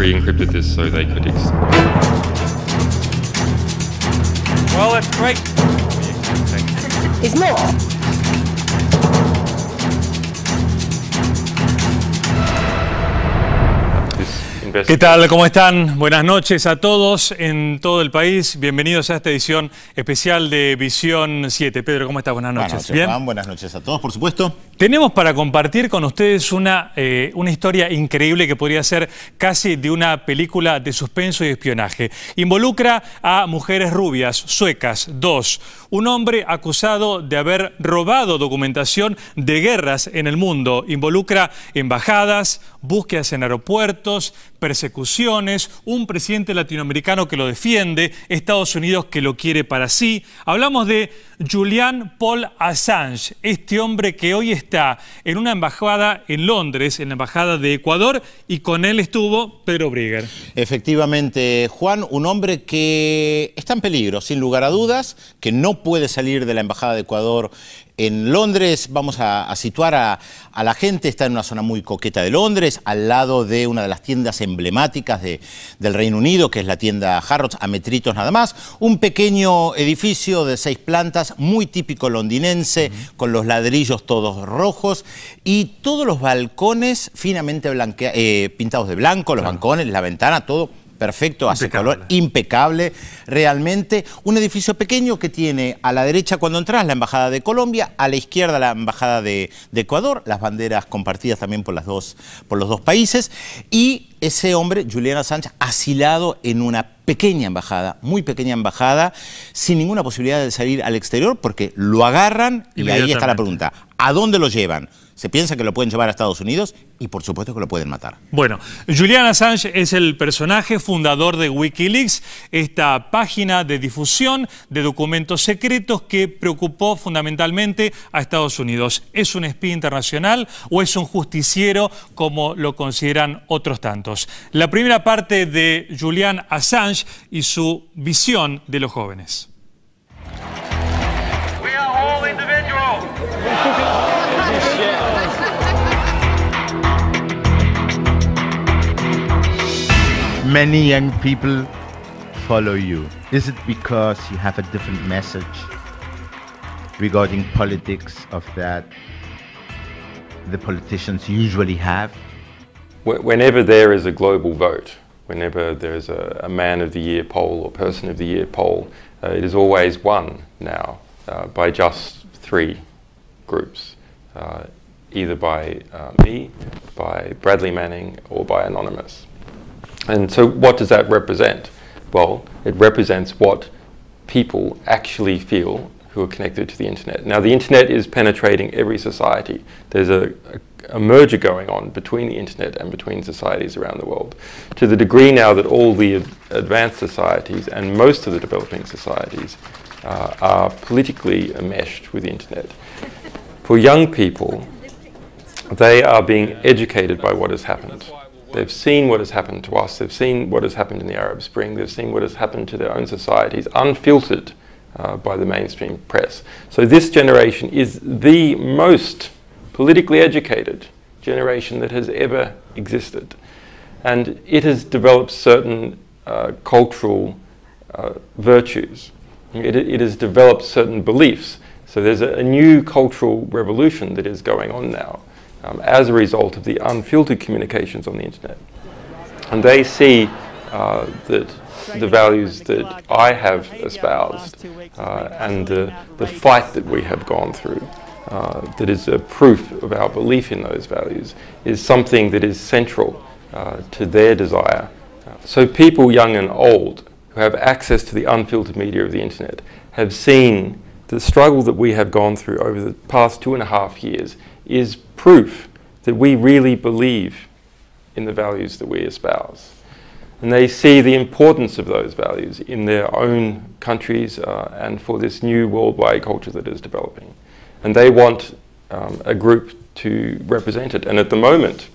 pre-encrypted this so they could Well, that's great. It's not. ¿Qué tal? ¿Cómo están? Buenas noches a todos en todo el país. Bienvenidos a esta edición especial de Visión 7. Pedro, ¿cómo estás? Buenas noches. Buenas noches, ¿Bien? Juan. Buenas noches a todos, por supuesto. Tenemos para compartir con ustedes una historia increíble que podría ser casi de una película de suspenso y espionaje. Involucra a mujeres rubias, suecas, dos. Un hombre acusado de haber robado documentación de guerras en el mundo. Involucra embajadas, búsquedas en aeropuertos, persecuciones, un presidente latinoamericano que lo defiende, Estados Unidos que lo quiere para sí. Hablamos de Julian Paul Assange, este hombre que hoy está en una embajada en Londres, en la embajada de Ecuador, y con él estuvo Pedro Brigger. Efectivamente, Juan, un hombre que está en peligro, sin lugar a dudas, que no puede salir de la embajada de Ecuador en Londres. Vamos a situar a la gente. Está en una zona muy coqueta de Londres, al lado de una de las tiendas emblemáticas del Reino Unido, que es la tienda Harrods, a metritos nada más. Un pequeño edificio de 6 plantas, muy típico londinense, con los ladrillos todos rojos y todos los balcones finamente pintados de blanco, los balcones, la ventana, todo perfecto, hace color, impecable, realmente. Un edificio pequeño que tiene a la derecha, cuando entras, la Embajada de Colombia, a la izquierda la Embajada de Ecuador, las banderas compartidas también por los dos países, y ese hombre, Julian Assange, asilado en una pequeña embajada, muy pequeña embajada, sin ninguna posibilidad de salir al exterior, porque lo agarran y ahí está la pregunta: ¿a dónde lo llevan? Se piensa que lo pueden llevar a Estados Unidos y por supuesto que lo pueden matar. Bueno, Julian Assange es el personaje fundador de Wikileaks, esta página de difusión de documentos secretos que preocupó fundamentalmente a Estados Unidos. ¿Es un espía internacional o es un justiciero como lo consideran otros tantos? La primera parte de Julian Assange y su visión de los jóvenes. We are all individuals. Many young people follow you. Is it because you have a different message regarding politics of that the politicians usually have? Whenever there is a global vote, whenever there is a Man of the Year poll or Person of the Year poll, it is always won now by just 3 groups, either by me, by Bradley Manning, or by Anonymous. And so what does that represent? Well, it represents what people actually feel who are connected to the internet. Now, the internet is penetrating every society. There's a merger going on between the internet and between societies around the world, to the degree now that all the advanced societies and most of the developing societies are politically enmeshed with the internet. For young people, they are being educated by what has happened. They've seen what has happened to us, they've seen what has happened in the Arab Spring, they've seen what has happened to their own societies, unfiltered by the mainstream press. So this generation is the most politically educated generation that has ever existed. And it has developed certain cultural virtues. It has developed certain beliefs. So there's a new cultural revolution that is going on now. As a result of the unfiltered communications on the internet. And they see that the values that I have espoused and the fight that we have gone through, that is a proof of our belief in those values, is something that is central to their desire. So people young and old who have access to the unfiltered media of the internet have seen the struggle that we have gone through over the past 2.5 years is proof that we really believe in the values that we espouse. And they see the importance of those values in their own countries and for this new worldwide culture that is developing. And they want a group to represent it. And at the moment,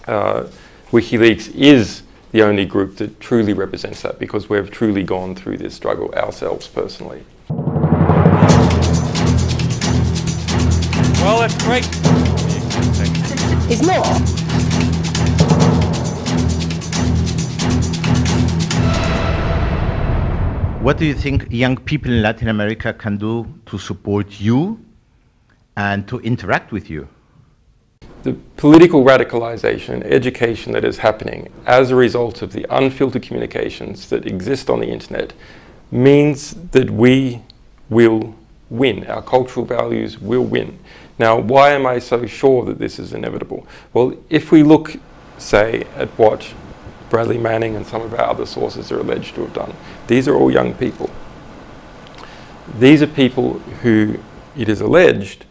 WikiLeaks is the only group that truly represents that, because we've truly gone through this struggle ourselves personally. Well, that's great. It's not. What do you think young people in Latin America can do to support you and to interact with you? The political radicalization and education that is happening as a result of the unfiltered communications that exist on the internet means that we will win. Our cultural values will win. Now, why am I so sure that this is inevitable? Well, if we look, say, at what Bradley Manning and some of our other sources are alleged to have done, these are all young people. These are people who, it is alleged,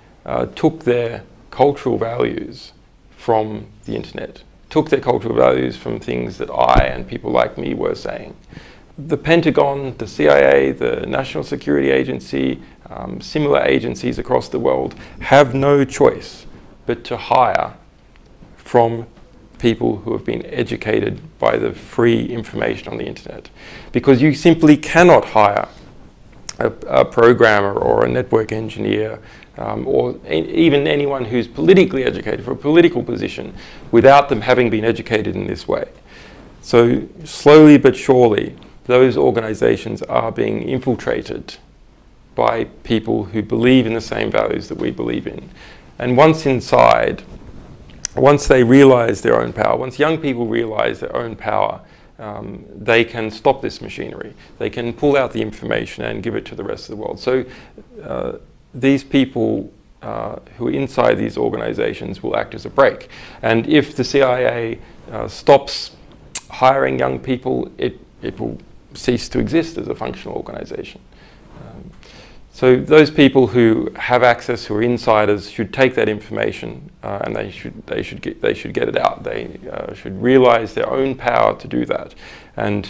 took their cultural values from the internet, took their cultural values from things that I and people like me were saying. The Pentagon, the CIA, the National Security Agency, similar agencies across the world have no choice but to hire from people who have been educated by the free information on the internet. Because you simply cannot hire a programmer or a network engineer or even anyone who's politically educated for a political position without them having been educated in this way. So slowly but surely, those organizations are being infiltrated by people who believe in the same values that we believe in. And once inside, once they realize their own power, once young people realize their own power, they can stop this machinery. They can pull out the information and give it to the rest of the world. So these people who are inside these organizations will act as a brake. And if the CIA stops hiring young people, it will cease to exist as a functional organization. So those people who have access, who are insiders, should take that information and they should get it out. They should realize their own power to do that. And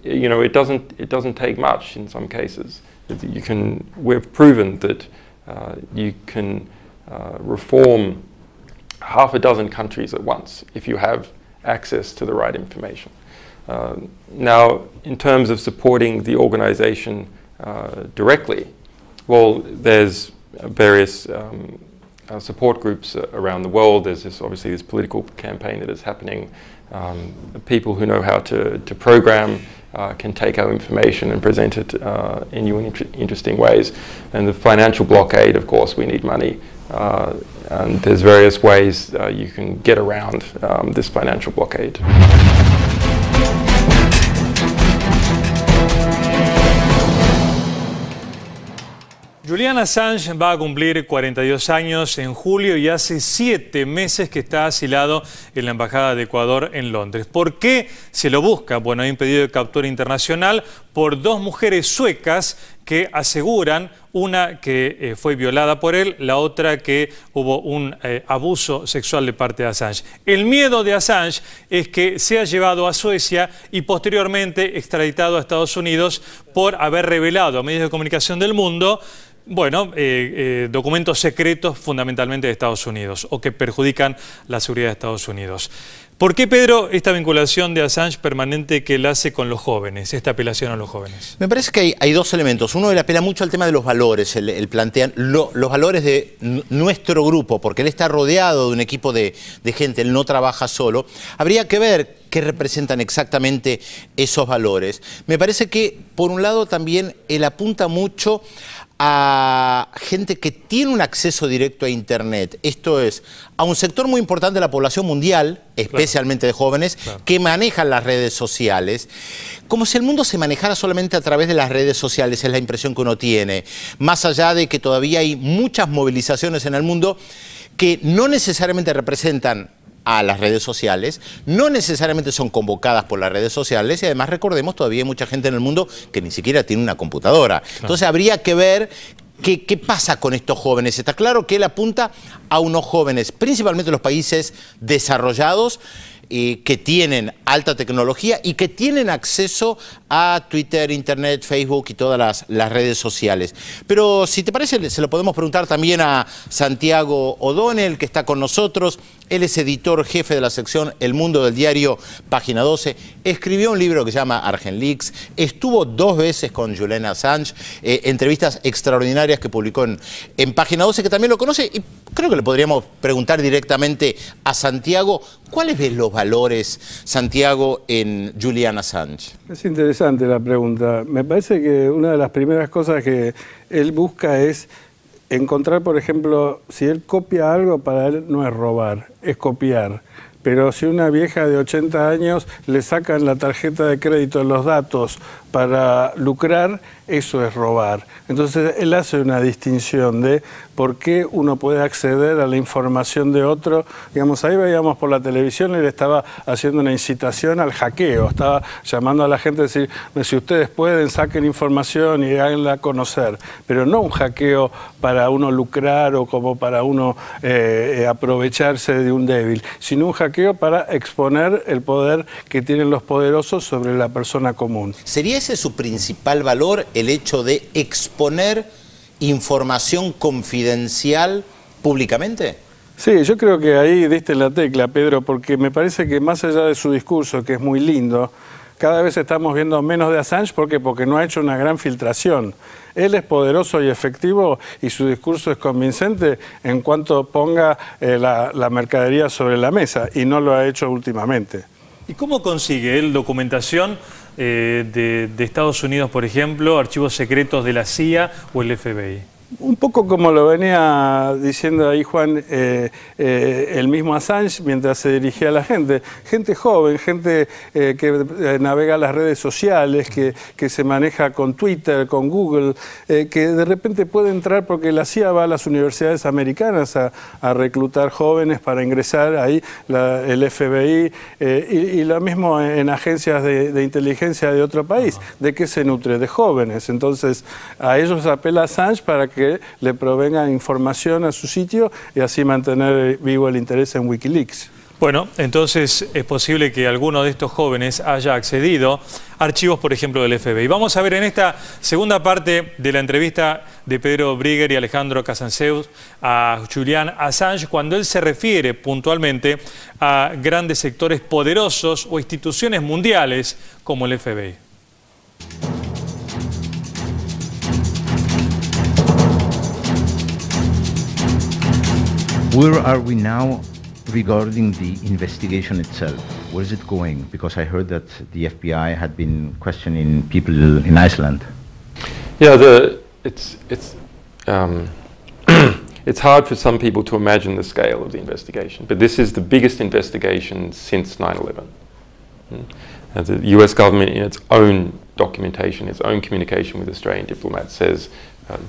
you know, it doesn't take much in some cases. We've proven that you can reform half a dozen countries at once if you have access to the right information. Now, in terms of supporting the organization directly, well, there's various support groups around the world. There's obviously this political campaign that is happening. People who know how to program can take our information and present it in new and interesting ways. And the financial blockade, of course, we need money. And there's various ways you can get around this financial blockade. Julian Assange va a cumplir 42 años en julio y hace 7 meses que está asilado en la Embajada de Ecuador en Londres. ¿Por qué se lo busca? Bueno, hay un pedido de captura internacional por 2 mujeres suecas que aseguran, una que fue violada por él, la otra que hubo un abuso sexual de parte de Assange. El miedo de Assange es que sea llevado a Suecia y posteriormente extraditado a Estados Unidos por haber revelado a medios de comunicación del mundo, bueno, documentos secretos fundamentalmente de Estados Unidos o que perjudican la seguridad de Estados Unidos. ¿Por qué, Pedro, esta vinculación de Assange permanente que él hace con los jóvenes, esta apelación a los jóvenes? Me parece que hay 2 elementos. Uno, él apela mucho al tema de los valores, él plantea los valores de nuestro grupo, porque él está rodeado de un equipo de gente, él no trabaja solo. Habría que ver qué representan exactamente esos valores. Me parece que, por un lado, también él apunta mucho a gente que tiene un acceso directo a Internet, esto es, a un sector muy importante de la población mundial, especialmente de jóvenes, que manejan las redes sociales, como si el mundo se manejara solamente a través de las redes sociales, es la impresión que uno tiene, más allá de que todavía hay muchas movilizaciones en el mundo que no necesariamente representan a las redes sociales, no necesariamente son convocadas por las redes sociales y además recordemos todavía hay mucha gente en el mundo que ni siquiera tiene una computadora. Entonces habría que ver qué pasa con estos jóvenes. Está claro que él apunta a unos jóvenes, principalmente los países desarrollados, que tienen alta tecnología y que tienen acceso a Twitter, Internet, Facebook y todas las redes sociales. Pero si te parece, se lo podemos preguntar también a Santiago O'Donnell, que está con nosotros. Él es editor jefe de la sección El Mundo del diario Página 12. Escribió un libro que se llama ArgentLeaks. Estuvo 2 veces con Julian Assange. Entrevistas extraordinarias que publicó en Página 12, que también lo conoce. Y Creo que le podríamos preguntar directamente a Santiago, ¿cuáles ven los valores, Santiago, en Julian Assange? Es interesante la pregunta. Me parece que una de las primeras cosas que él busca es encontrar, por ejemplo, si él copia algo, para él no es robar, es copiar. Pero si una vieja de 80 años le sacan la tarjeta de crédito, los datos para lucrar, eso es robar. Entonces él hace una distinción de por qué uno puede acceder a la información de otro. Digamos, ahí veíamos por la televisión, él estaba haciendo una incitación al hackeo, estaba llamando a la gente a decir, si ustedes pueden, saquen información y háganla conocer. Pero no un hackeo para uno lucrar o como para uno aprovecharse de un débil, sino un hackeo para exponer el poder que tienen los poderosos sobre la persona común. ¿Sería ese su principal valor, el hecho de exponer información confidencial públicamente? Sí, yo creo que ahí diste la tecla, Pedro, porque me parece que más allá de su discurso, que es muy lindo, cada vez estamos viendo menos de Assange. ¿Por qué? Porque no ha hecho una gran filtración. Él es poderoso y efectivo y su discurso es convincente en cuanto ponga la mercadería sobre la mesa, y no lo ha hecho últimamente. ¿Y cómo consigue él documentación de Estados Unidos, por ejemplo, archivos secretos de la CIA o el FBI? Un poco como lo venía diciendo ahí Juan, el mismo Assange, mientras se dirigía a la gente joven, gente que navega las redes sociales, que se maneja con Twitter, con Google, que de repente puede entrar porque la CIA va a las universidades americanas a reclutar jóvenes para ingresar ahí, el FBI, y lo mismo en agencias de inteligencia de otro país. ¿De qué se nutre? De jóvenes. Entonces a ellos apela Assange para que le provenga información a su sitio y así mantener vivo el interés en Wikileaks. Bueno, entonces es posible que alguno de estos jóvenes haya accedido a archivos, por ejemplo, del FBI. Vamos a ver en esta segunda parte de la entrevista de Pedro Brigger y Alejandro Casanseu a Julian Assange, cuando él se refiere puntualmente a grandes sectores poderosos o instituciones mundiales como el FBI. Where are we now regarding the investigation itself? Where is it going? Because I heard that the FBI had been questioning people in Iceland. Yeah, it's it's hard for some people to imagine the scale of the investigation, but this is the biggest investigation since 9/11. The US government, in its own documentation, its own communication with Australian diplomats, says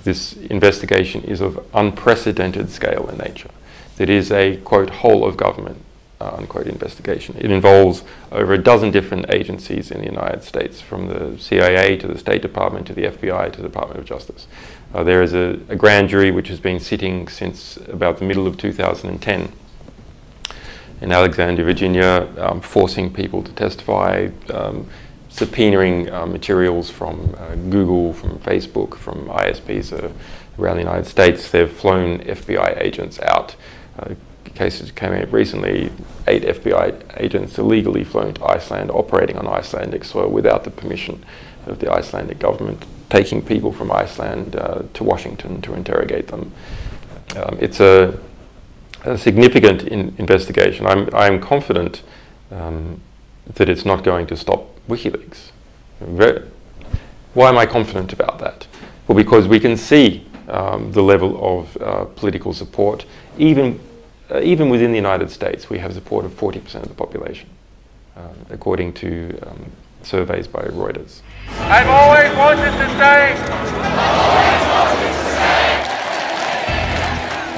this investigation is of unprecedented scale and nature. It is a, quote, whole of government, unquote, investigation. It involves over a dozen different agencies in the United States, from the CIA to the State Department to the FBI to the Department of Justice. There is a grand jury which has been sitting since about the middle of 2010 in Alexandria, Virginia, forcing people to testify, subpoenaing materials from Google, from Facebook, from ISPs around the United States. They've flown FBI agents out. Cases came out recently, 8 FBI agents illegally flown to Iceland, operating on Icelandic soil without the permission of the Icelandic government, taking people from Iceland to Washington to interrogate them. It's a significant investigation. I'm confident that it's not going to stop WikiLeaks. Why am I confident about that? Well, because we can see the level of political support. Even within the United States, we have support of 40% of the population, according to surveys by Reuters. I've always wanted to say.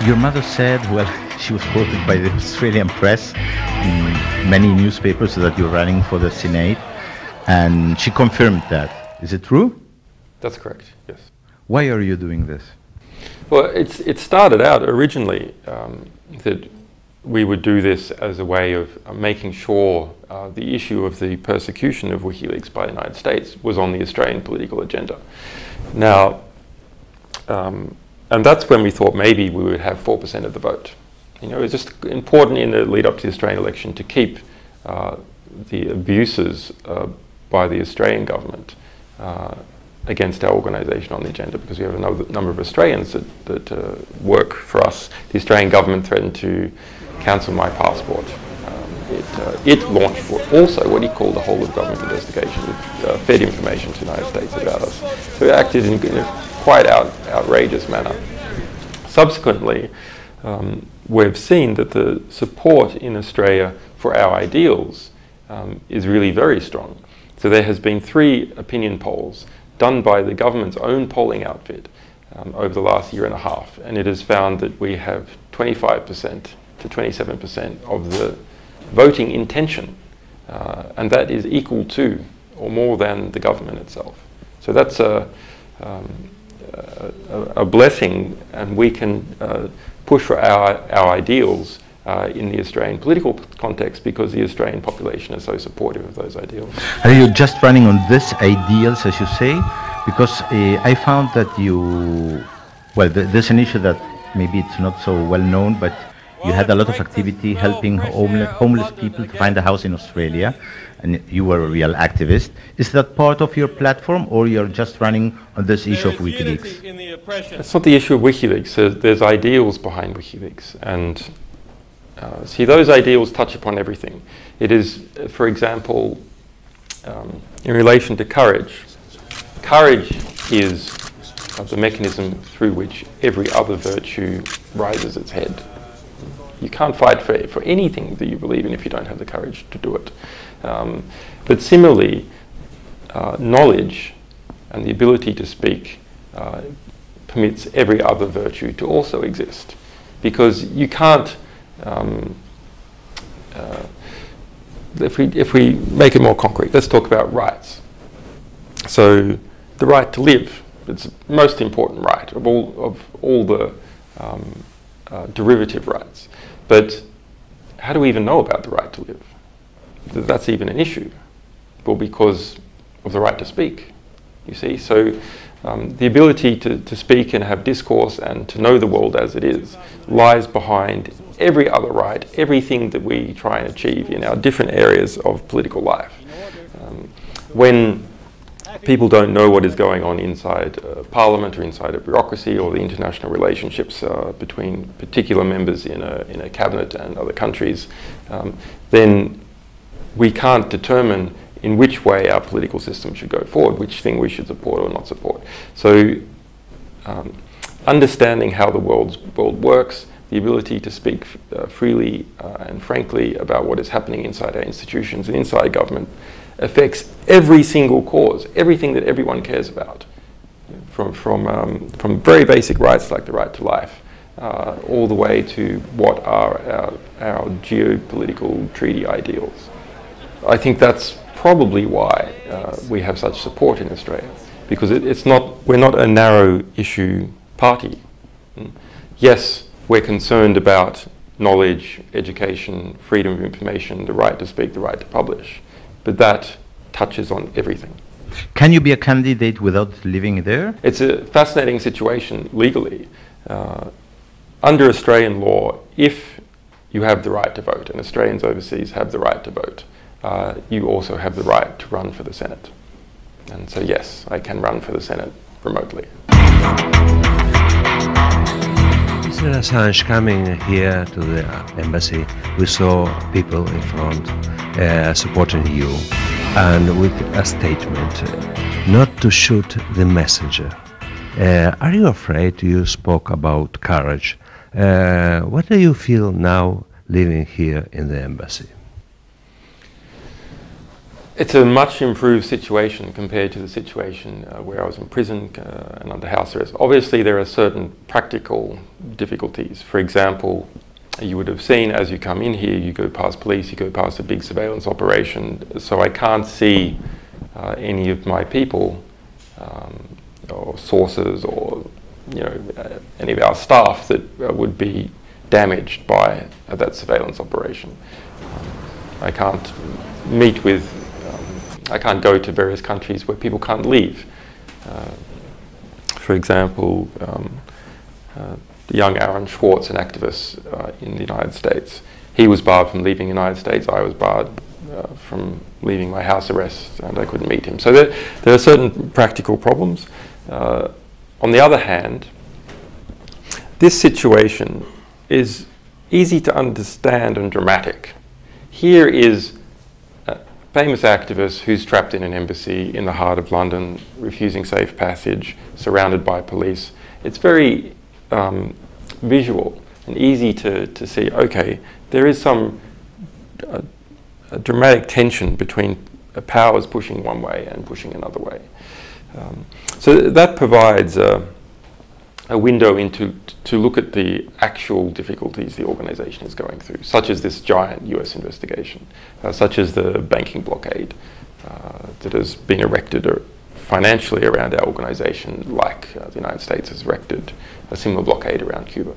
Your mother said, well, she was quoted by the Australian press in many newspapers that you're running for the Senate, and she confirmed that. Is it true? That's correct, yes. Why are you doing this? Well, it started out originally that we would do this as a way of making sure the issue of the persecution of WikiLeaks by the United States was on the Australian political agenda. Now, and that's when we thought maybe we would have 4% of the vote. You know, it's just important in the lead up to the Australian election to keep the abuses by the Australian government against our organisation on the agenda, because we have a number of Australians that work for us. The Australian government threatened to cancel my passport. It launched also what he called a whole of government investigation, fed information to the United States about us. So it acted in a quite outrageous manner. Subsequently, we've seen that the support in Australia for our ideals is really very strong. So there has been 3 opinion polls done by the government's own polling outfit over the last year and a half, and it has found that we have 25% to 27% of the voting intention, and that is equal to or more than the government itself. So that's a blessing, and we can push for our ideals in the Australian political context, because the Australian population is so supportive of those ideals. Are you just running on these ideals, as you say? Because I found that there's an issue that maybe it's not so well known, but you had a lot of activity helping homeless people to find a house in Australia, and you were a real activist. Is that part of your platform, or you're just running on this issue of WikiLeaks? It's not the issue of WikiLeaks. There's ideals behind WikiLeaks, and see, those ideals touch upon everything. It is, for example, in relation to courage. Courage is the mechanism through which every other virtue rises its head. You can't fight for anything that you believe in if you don't have the courage to do it. But similarly, knowledge and the ability to speak permits every other virtue to also exist. Because you can't, if we make it more concrete, let's talk about rights. So the right to live, it's the most important right of all the derivative rights. But how do we even know about the right to live? That's even an issue. Well, because of the right to speak, you see. So the ability to speak and have discourse and to know the world as it is lies behind every other right, everything that we try and achieve in our different areas of political life. When people don't know what is going on inside Parliament or inside a bureaucracy, or the international relationships between particular members in a cabinet and other countries, then we can't determine in which way our political system should go forward, which thing we should support or not support. So understanding how the world works, the ability to speak freely and frankly about what is happening inside our institutions and inside government affects every single cause, everything that everyone cares about, from very basic rights like the right to life, all the way to what are our geopolitical treaty ideals. I think that's probably why we have such support in Australia, because we're not a narrow issue party. Yes, we're concerned about knowledge, education, freedom of information, the right to speak, the right to publish. But that touches on everything. Can you be a candidate without living there? It's a fascinating situation legally. Under Australian law, if you have the right to vote, and Australians overseas have the right to vote, you also have the right to run for the Senate. And so yes, I can run for the Senate remotely. Mr. Assange, coming here to the embassy, we saw people in front supporting you, and with a statement not to shoot the messenger. Are you afraid? You spoke about courage. What do you feel now living here in the embassy? It's a much improved situation compared to the situation where I was in prison and under house arrest. Obviously there are certain practical difficulties. For example, you would have seen as you come in here, you go past police, you go past a big surveillance operation, so I can't see any of my people or sources or any of our staff that would be damaged by that surveillance operation. I can't meet with, I can't go to various countries where people can't leave. For example, the young Aaron Swartz, an activist in the United States, he was barred from leaving the United States. I was barred from leaving my house arrest, and I couldn't meet him. So there are certain practical problems. On the other hand, this situation is easy to understand and dramatic. Here is a famous activist who's trapped in an embassy in the heart of London, refusing safe passage, surrounded by police. It's very visual and easy to see, okay, there is some a dramatic tension between powers pushing one way and pushing another way. So that provides a window into to look at the actual difficulties the organisation is going through, such as this giant US investigation, such as the banking blockade that has been erected financially around our organisation, like the United States has erected a similar blockade around Cuba.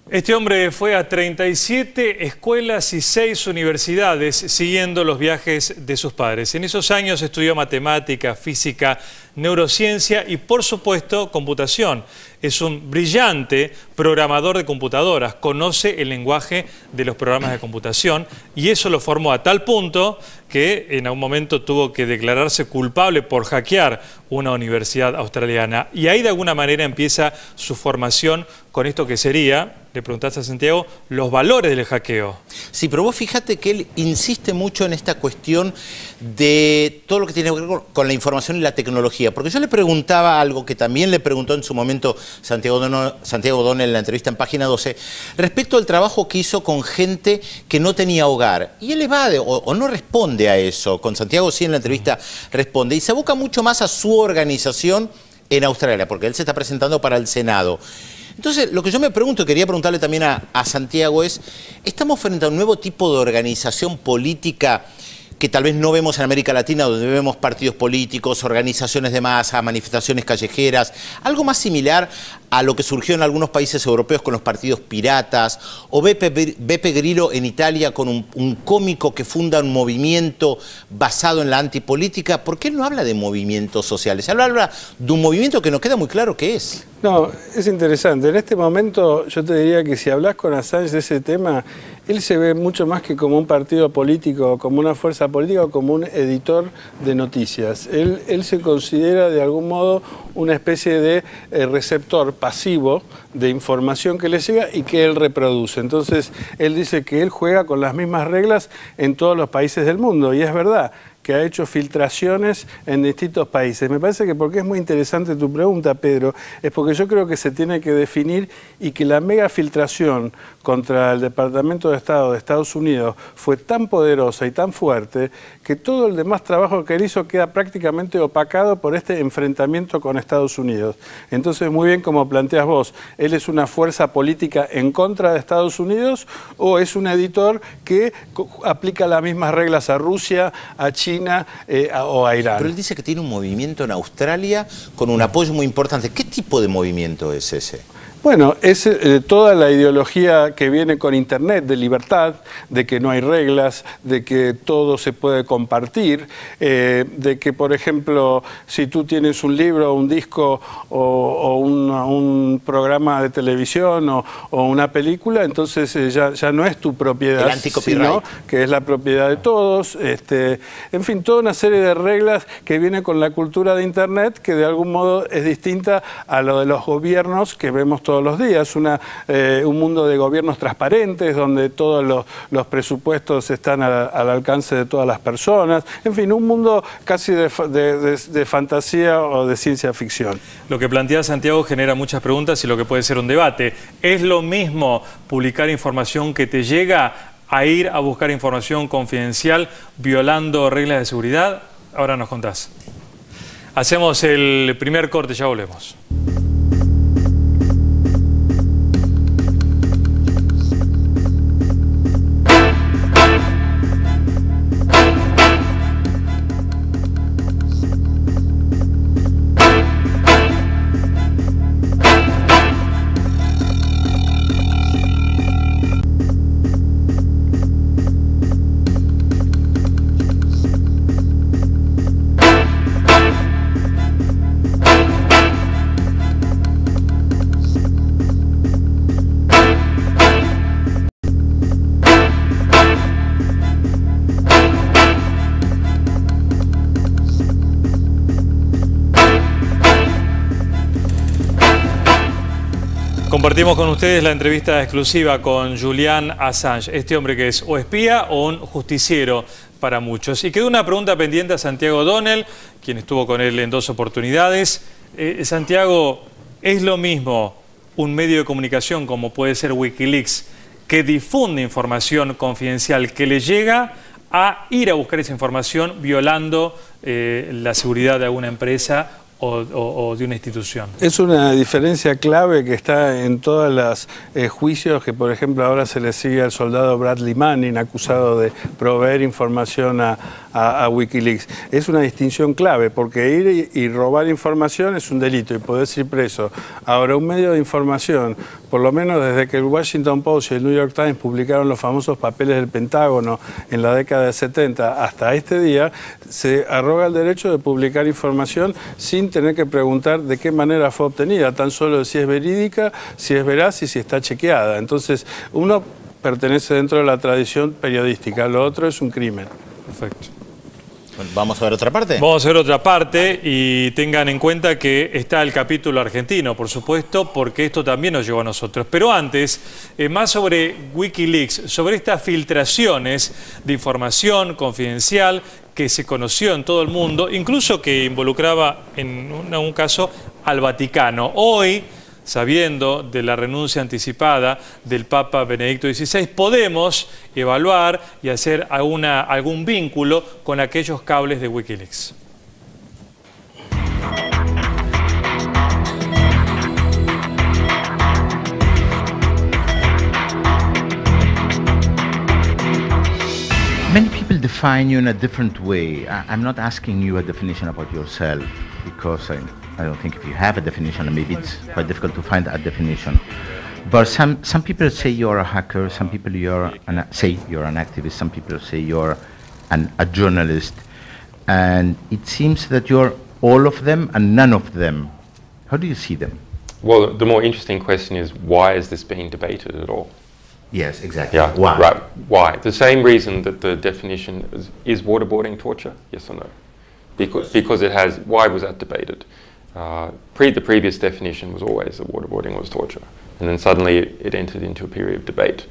Este hombre fue a 37 escuelas y 6 universidades siguiendo los viajes de sus padres. En esos años estudió matemática, física, neurociencia y, por supuesto, computación. Es un brillante programador de computadoras, conoce el lenguaje de los programas de computación y eso lo formó a tal punto que en algún momento tuvo que declararse culpable por hackear una universidad australiana. Y ahí de alguna manera empieza su formación con esto que sería, le preguntaste a Santiago, los valores del hackeo. Sí, pero vos fíjate que él insiste mucho en esta cuestión de todo lo que tiene que ver con la información y la tecnología. Porque yo le preguntaba algo que también le preguntó en su momento Santiago O'Donnell en la entrevista en Página 12, respecto al trabajo que hizo con gente que no tenía hogar. Y él evade o no responde a eso. Con Santiago sí en la entrevista responde. Y se aboca mucho más a su organización en Australia, porque él se está presentando para el Senado. Entonces, lo que yo me pregunto, y quería preguntarle también a Santiago, es, ¿estamos frente a un nuevo tipo de organización política que tal vez no vemos en América Latina, donde vemos partidos políticos, organizaciones de masa, manifestaciones callejeras, algo más similar a lo que surgió en algunos países europeos con los partidos piratas, o Beppe Grillo en Italia con un cómico que funda un movimiento basado en la antipolítica? ¿Por qué él no habla de movimientos sociales? Él habla de un movimiento que no queda muy claro qué es. No, es interesante. En este momento yo te diría que si hablas con Assange de ese tema, él se ve mucho más que como un partido político, como una fuerza política o como un editor de noticias. Él se considera de algún modo una especie de receptor pasivo de información que le llega y que él reproduce. Entonces, él dice que él juega con las mismas reglas en todos los países del mundo, y es verdad que ha hecho filtraciones en distintos países. Me parece que porque es muy interesante tu pregunta, Pedro, es porque yo creo que se tiene que definir y que la mega filtración contra el Departamento de Estado de Estados Unidos fue tan poderosa y tan fuerte que todo el demás trabajo que él hizo queda prácticamente opacado por este enfrentamiento con Estados Unidos. Entonces, muy bien como planteas vos, ¿él es una fuerza política en contra de Estados Unidos o es un editor que aplica las mismas reglas a Rusia, a China o a Irán? Pero él dice que tiene un movimiento en Australia con un apoyo muy importante. ¿Qué tipo de movimiento es ese? Bueno, es toda la ideología que viene con Internet, de libertad, de que no hay reglas, de que todo se puede compartir, de que, por ejemplo, si tú tienes un libro, un disco o un programa de televisión o una película, entonces ya no es tu propiedad, sino que es la propiedad de todos. En fin, toda una serie de reglas que viene con la cultura de Internet que de algún modo es distinta a lo de los gobiernos que vemos todos los días, un mundo de gobiernos transparentes donde todos los presupuestos están al alcance de todas las personas, en fin, un mundo casi de fantasía o de ciencia ficción. Lo que plantea Santiago genera muchas preguntas y lo que puede ser un debate. ¿Es lo mismo publicar información que te llega a ir a buscar información confidencial violando reglas de seguridad? Ahora nos contás. Hacemos el primer corte, ya volvemos. Compartimos con ustedes la entrevista exclusiva con Julian Assange, este hombre que es o espía o un justiciero para muchos. Y quedó una pregunta pendiente a Santiago O'Donnell, quien estuvo con él en 2 oportunidades. Santiago, ¿es lo mismo un medio de comunicación como puede ser Wikileaks, que difunde información confidencial que le llega, a ir a buscar esa información violando la seguridad de alguna empresa o de una institución? Es una diferencia clave que está en todos los juicios que, por ejemplo, ahora se le sigue al soldado Bradley Manning, acusado de proveer información a Wikileaks. Es una distinción clave, porque ir y robar información es un delito y podés ir preso. Ahora, un medio de información, por lo menos desde que el Washington Post y el New York Times publicaron los famosos papeles del Pentágono en la década de 70 hasta este día, se arroga el derecho de publicar información sin tener que preguntar de qué manera fue obtenida, tan solo si es verídica, si es veraz y si está chequeada. Entonces, uno pertenece dentro de la tradición periodística, lo otro es un crimen. Perfecto. Bueno, ¿vamos a ver otra parte? Vamos a ver otra parte y tengan en cuenta que está el capítulo argentino, por supuesto, porque esto también nos llegó a nosotros. Pero antes, más sobre Wikileaks, sobre estas filtraciones de información confidencial que se conoció en todo el mundo, incluso que involucraba en un caso al Vaticano. Hoy, sabiendo de la renuncia anticipada del Papa Benedicto XVI, podemos evaluar y hacer algún vínculo con aquellos cables de Wikileaks. Many people define you in a different way. I'm not asking you a definition about yourself, because I don't think if you have a definition, and maybe it's quite difficult to find a definition. But some people say you're a hacker, some people say you're an activist, some people say you're a journalist, and it seems that you're all of them and none of them. How do you see them? Well, the more interesting question is, why is this being debated at all? Yes, exactly. Yeah, why? Right. Why? The same reason that the definition is waterboarding torture? Yes or no? Because it has. Why was that debated? The previous definition was always that waterboarding was torture, and then suddenly it entered into a period of debate.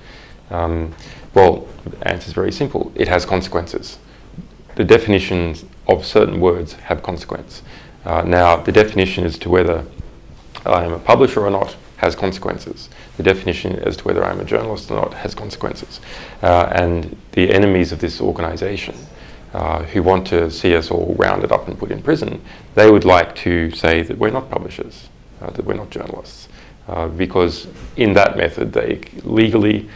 Well, the answer is very simple. It has consequences. The definitions of certain words have consequence. Now, the definition as to whether I am a publisher or not has consequences. The definition as to whether I'm a journalist or not has consequences. And the enemies of this organization, who want to see us all rounded up and put in prison, they would like to say that we're not publishers, that we're not journalists. Because in that method, they legally,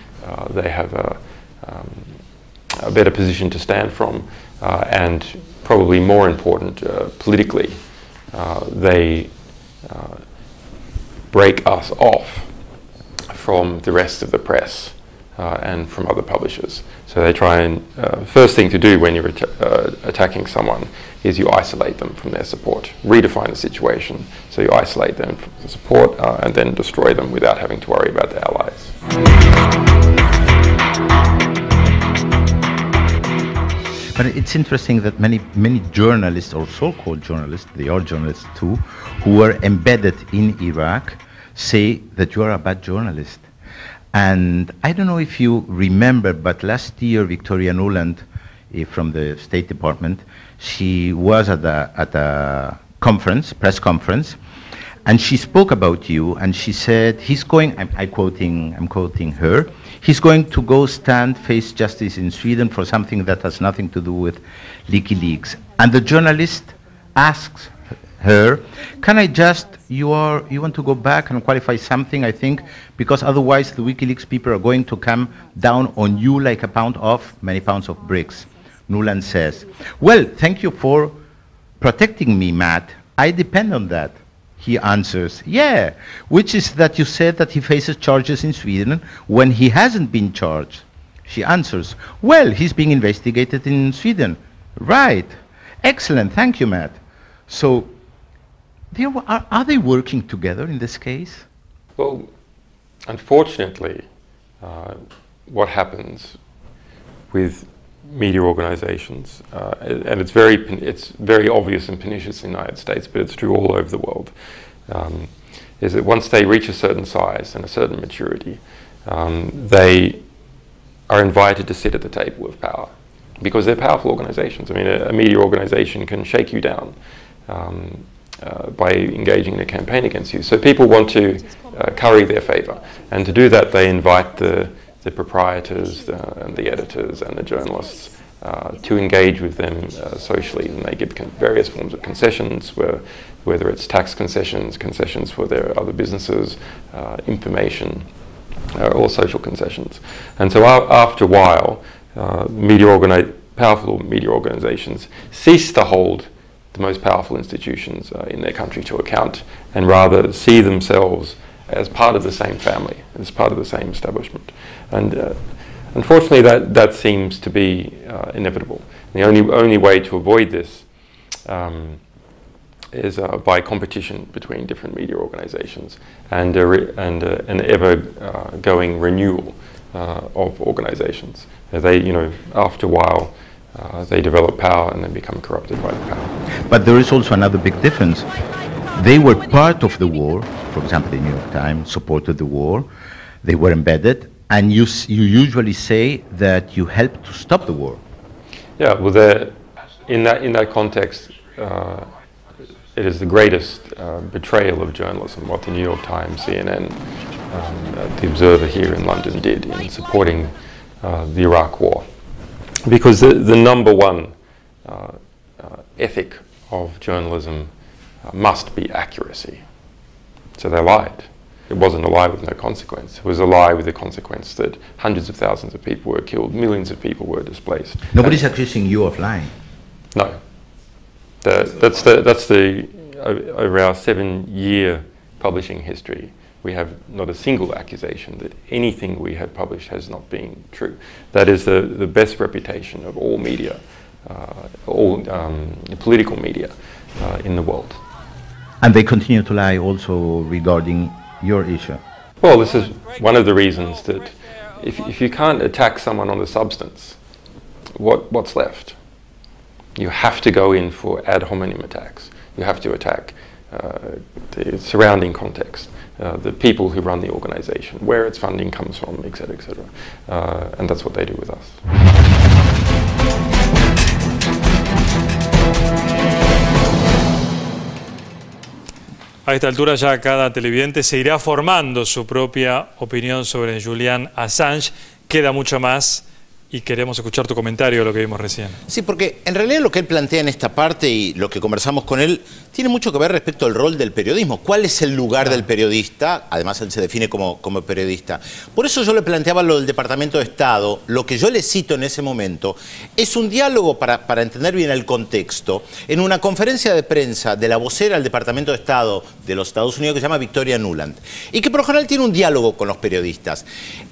they have a better position to stand from, and probably more important, politically, they break us off from the rest of the press and from other publishers. So they try and, first thing to do when you're attacking someone is you isolate them from their support, redefine the situation, so you isolate them from the support and then destroy them without having to worry about their allies. But it's interesting that many journalists, or so-called journalists, they are journalists too, who were embedded in Iraq, say that you are a bad journalist. And I don't know if you remember, but last year Victoria Nuland from the State Department, she was at a conference, press conference, and she spoke about you, and she said he's going, I'm quoting her, he's going to go face justice in Sweden for something that has nothing to do with WikiLeaks. And the journalist asks her, can I just, you want to go back and qualify something, I think, because otherwise the WikiLeaks people are going to come down on you like many pounds of bricks. Nuland says, well, thank you for protecting me, Matt. I depend on that. He answers, yeah, which is that you said that he faces charges in Sweden when he hasn't been charged. She answers, well, he's being investigated in Sweden. Right. Excellent. Thank you, Matt. So, are they working together in this case? Well, unfortunately, what happens with media organizations, and it's very obvious and pernicious in the United States, but it's true all over the world. is that once they reach a certain size and a certain maturity, they are invited to sit at the table of power because they're powerful organizations. I mean, a media organization can shake you down by engaging in a campaign against you. So people want to curry their favor, and to do that they invite the proprietors and the editors and the journalists to engage with them socially, and they give various forms of concessions, whether it's tax concessions, concessions for their other businesses, information, or social concessions. And so after a while, powerful media organizations cease to hold the most powerful institutions in their country to account, and rather see themselves as part of the same family, as part of the same establishment. And unfortunately that seems to be inevitable. The only way to avoid this is by competition between different media organizations and an ever-going renewal of organizations. They, after a while, they develop power and then become corrupted by the power. But there is also another big difference. They were part of the war. For example, the New York Times supported the war. They were embedded, and you usually say that you helped to stop the war. Yeah, well, in that context, it is the greatest betrayal of journalism what the New York Times, CNN, the Observer here in London did in supporting the Iraq War. Because the number one ethic of journalism must be accuracy. So they lied. It wasn't a lie with no consequence. It was a lie with the consequence that hundreds of thousands of people were killed, millions of people were displaced. Nobody's accusing you of lying. No. That's over our 7-year publishing history, we have not a single accusation that anything we have published has not been true. That is the best reputation of all media, all political media in the world. And they continue to lie also regarding your issue. Well, this is one of the reasons that if you can't attack someone on the substance, what's left? You have to go in for ad hominem attacks. You have to attack the surrounding context, the people who run the organization, where its funding comes from, etc., etc. And that's what they do with us. A esta altura ya cada televidente se irá formando su propia opinión sobre Julian Assange. Queda mucho más y queremos escuchar tu comentario de lo que vimos recién. Sí, porque en realidad lo que él plantea en esta parte y lo que conversamos con él tiene mucho que ver respecto al rol del periodismo. ¿Cuál es el lugar del periodista? Además, él se define como periodista. Por eso yo le planteaba lo del Departamento de Estado. Lo que yo le cito en ese momento es un diálogo, para entender bien el contexto, en una conferencia de prensa de la vocera del Departamento de Estado de los Estados Unidos que se llama Victoria Nuland, y que por lo general tiene un diálogo con los periodistas.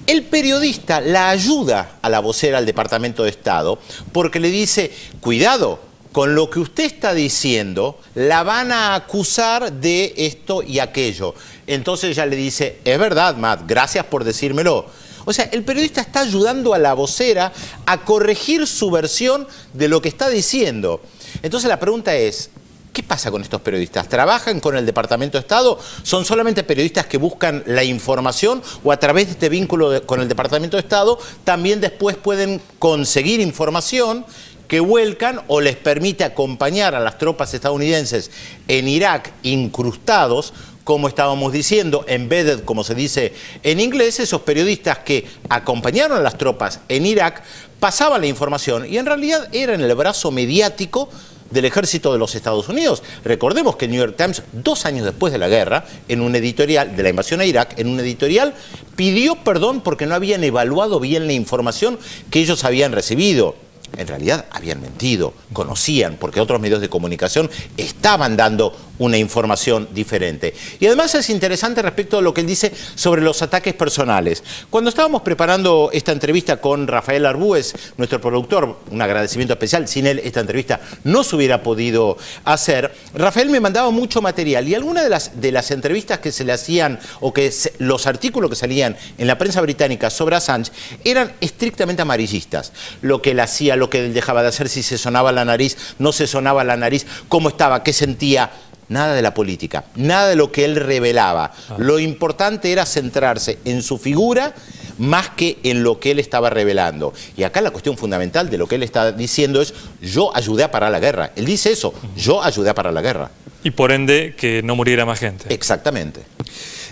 El periodista la ayuda a la vocera del Departamento de Estado porque le dice, cuidado, con lo que usted está diciendo, la van a acusar de esto y aquello. Entonces ella le dice, es verdad, Matt, gracias por decírmelo. O sea, el periodista está ayudando a la vocera a corregir su versión de lo que está diciendo. Entonces la pregunta es, ¿qué pasa con estos periodistas? ¿Trabajan con el Departamento de Estado? ¿Son solamente periodistas que buscan la información o a través de este vínculo con el Departamento de Estado también después pueden conseguir información que vuelcan o les permite acompañar a las tropas estadounidenses en Irak incrustados, como estábamos diciendo, embedded, como se dice en inglés? Esos periodistas que acompañaron a las tropas en Irak pasaban la información y en realidad eran el brazo mediático del ejército de los Estados Unidos. Recordemos que el New York Times, 2 años después de la guerra, en un editorial de la invasión a Irak, en un editorial pidió perdón porque no habían evaluado bien la información que ellos habían recibido. En realidad habían mentido, conocían, porque otros medios de comunicación estaban dando una información diferente. Y además es interesante respecto a lo que él dice sobre los ataques personales. Cuando estábamos preparando esta entrevista con Rafael Arbúez, nuestro productor, un agradecimiento especial, sin él esta entrevista no se hubiera podido hacer, Rafael me mandaba mucho material y algunas de las entrevistas que se le hacían o los artículos que salían en la prensa británica sobre Assange eran estrictamente amarillistas. Lo que él hacía, lo que él dejaba de hacer, si se sonaba la nariz, no se sonaba la nariz, cómo estaba, qué sentía. nada de la política, nada de lo que él revelaba. Lo importante era centrarse en su figura más que en lo que él estaba revelando. Y acá la cuestión fundamental de lo que él está diciendo es: yo ayudé a parar la guerra. Él dice eso: yo ayudé a parar la guerra. Y por ende que no muriera más gente. Exactamente.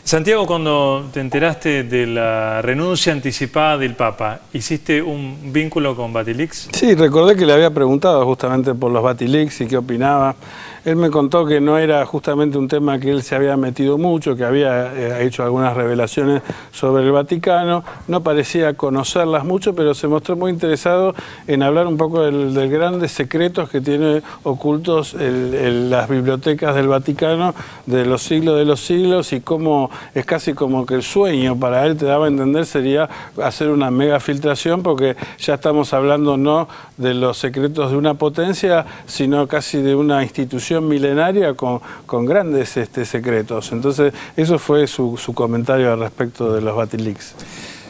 Santiago, cuando te enteraste de la renuncia anticipada del Papa, ¿hiciste un vínculo con Batilix? Sí, recordé que le había preguntado justamente por los Batilix y qué opinaba. Él me contó que no era justamente un tema que él se había metido mucho, que había hecho algunas revelaciones sobre el Vaticano, no parecía conocerlas mucho, pero se mostró muy interesado en hablar un poco de grandes secretos que tiene ocultos las bibliotecas del Vaticano de los siglos, y cómo es casi como que el sueño para él, te daba a entender, sería hacer una mega filtración, porque ya estamos hablando no de los secretos de una potencia, sino casi de una institución milenaria con grandes secretos. Entonces, eso fue su comentario al respecto de los Batilix.